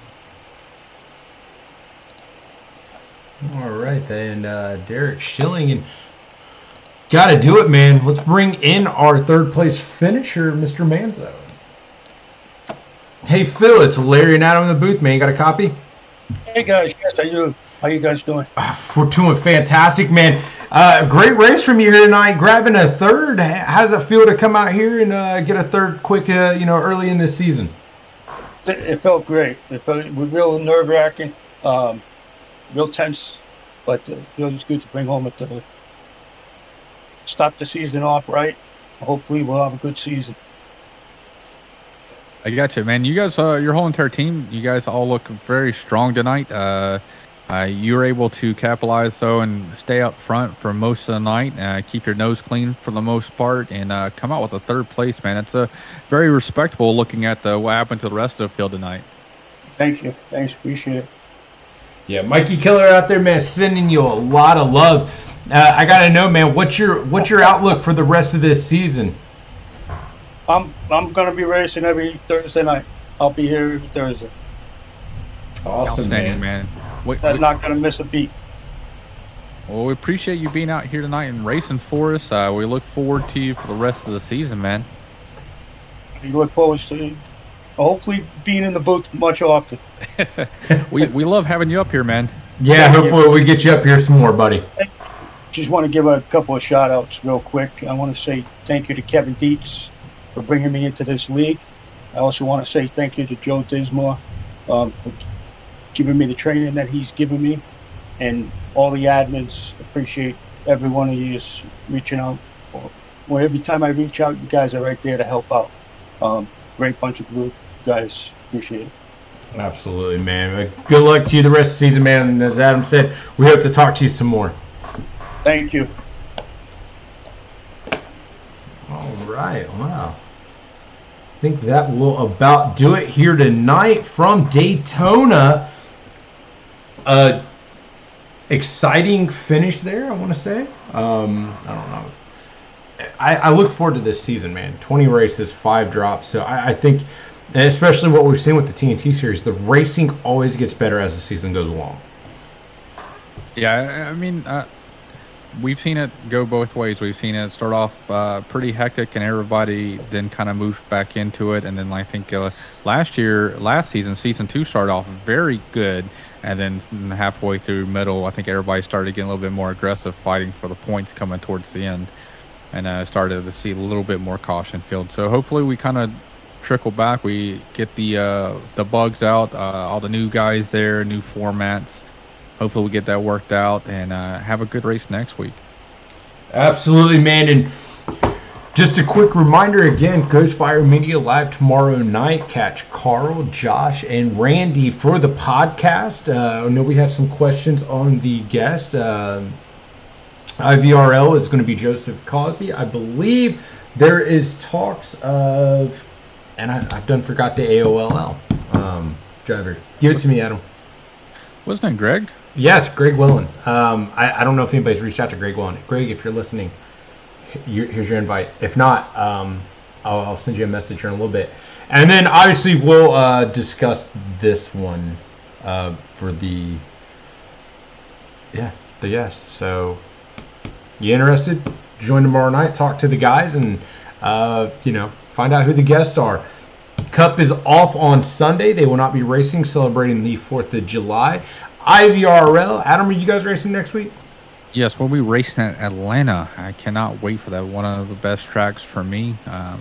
All right, then. Derek Schilling, and got to do it, man. Let's bring in our third-place finisher, Mr. Manzo. Hey, Phil, it's Larry and Adam in the booth, man. You got a copy? Hey, guys. Yes, I do. How you guys doing? We're doing fantastic, man. Great race from you here tonight, grabbing a third. How does it feel to come out here and get a third quick, early in this season? It felt great. It felt real nerve-wracking, real tense, but it was good to bring home to start the season off right. Hopefully we'll have a good season. I got you, man. You guys, your whole entire team, you guys all look very strong tonight. You were able to capitalize, though, and stay up front for most of the night, keep your nose clean for the most part, and come out with a third place, man. It's very respectable looking at what happened to the rest of the field tonight. Thank you. Thanks. Appreciate it. Yeah, Mikey Killer out there, man, sending you a lot of love. I gotta know, man, what's your outlook for the rest of this season? I'm gonna be racing every Thursday night. I'll be here every Thursday. Awesome, man. I'm not gonna miss a beat. Well, we appreciate you being out here tonight and racing for us. We look forward to you for the rest of the season, man. We look forward to hopefully being in the booth much often. we love having you up here, man. Yeah, hopefully we get you up here some more, buddy. Just want to give a couple of shout outs real quick. I want to say thank you to Kevin Dietz for bringing me into this league. I also want to say thank you to Joe Dismore for giving me the training that he's given me, and all the admins. Appreciate every one of you is reaching out. Well, every time I reach out, you guys are right there to help out. Great bunch of blue guys. Appreciate it. Absolutely, man. Good luck to you the rest of the season, man. And as Adam said, we hope to talk to you some more. Thank you. All right. Wow. I think that will about do it here tonight from Daytona. Exciting finish there, I want to say. I don't know. I look forward to this season, man. 20 races, 5 drops. So I think, and especially what we've seen with the TNT series, the racing always gets better as the season goes along. Yeah, I mean, we've seen it go both ways. We've seen it start off pretty hectic, and everybody then kind of moved back into it. And then I think last season, season 2 started off very good. And then halfway through middle, I think everybody started getting a little bit more aggressive, fighting for the points coming towards the end. And started to see a little bit more caution field. So hopefully we kind of trickle back. We get the bugs out, all the new guys there, new formats. Hopefully we get that worked out and have a good race next week. Absolutely, man. And just a quick reminder again, Ghostfire Media live tomorrow night. Catch Carl, Josh, and Randy for the podcast. I know we have some questions on the guest. IVRL is going to be Joseph Causey. I believe there is talks of, and I've done forgot the AOLL driver. Give it to me, Adam. Wasn't it Greg? Yes, Greg Willen. I don't know if anybody's reached out to Greg Willen. Greg, if you're listening, here's your invite. If not, I'll send you a message here in a little bit. And then obviously we'll discuss this one for the guest. So you interested? Join tomorrow night, talk to the guys, and find out who the guests are. Cup is off on Sunday. They will not be racing, celebrating the 4th of July. IVRL. Adam, are you guys racing next week? Yes, we'll be racing at Atlanta. I cannot wait for that. One of the best tracks for me. I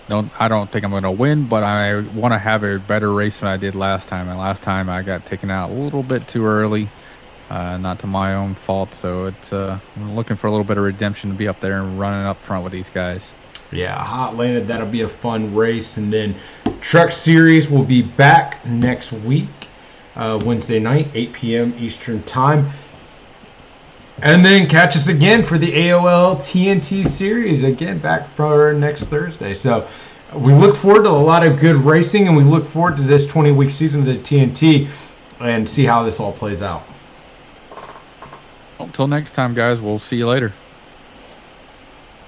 don't think I'm going to win, but I want to have a better race than I did last time. And last time I got taken out a little bit too early, not to my own fault. So I'm looking for a little bit of redemption to be up there and running up front with these guys. Yeah, Hot Atlanta, that'll be a fun race. And then Truck Series will be back next week, Wednesday night, 8 p.m. Eastern Time. And then catch us again for the AOLL TNT Series, again, back for next Thursday. So we look forward to a lot of good racing, and we look forward to this 20-week season of the TNT and see how this all plays out. Until next time, guys, we'll see you later.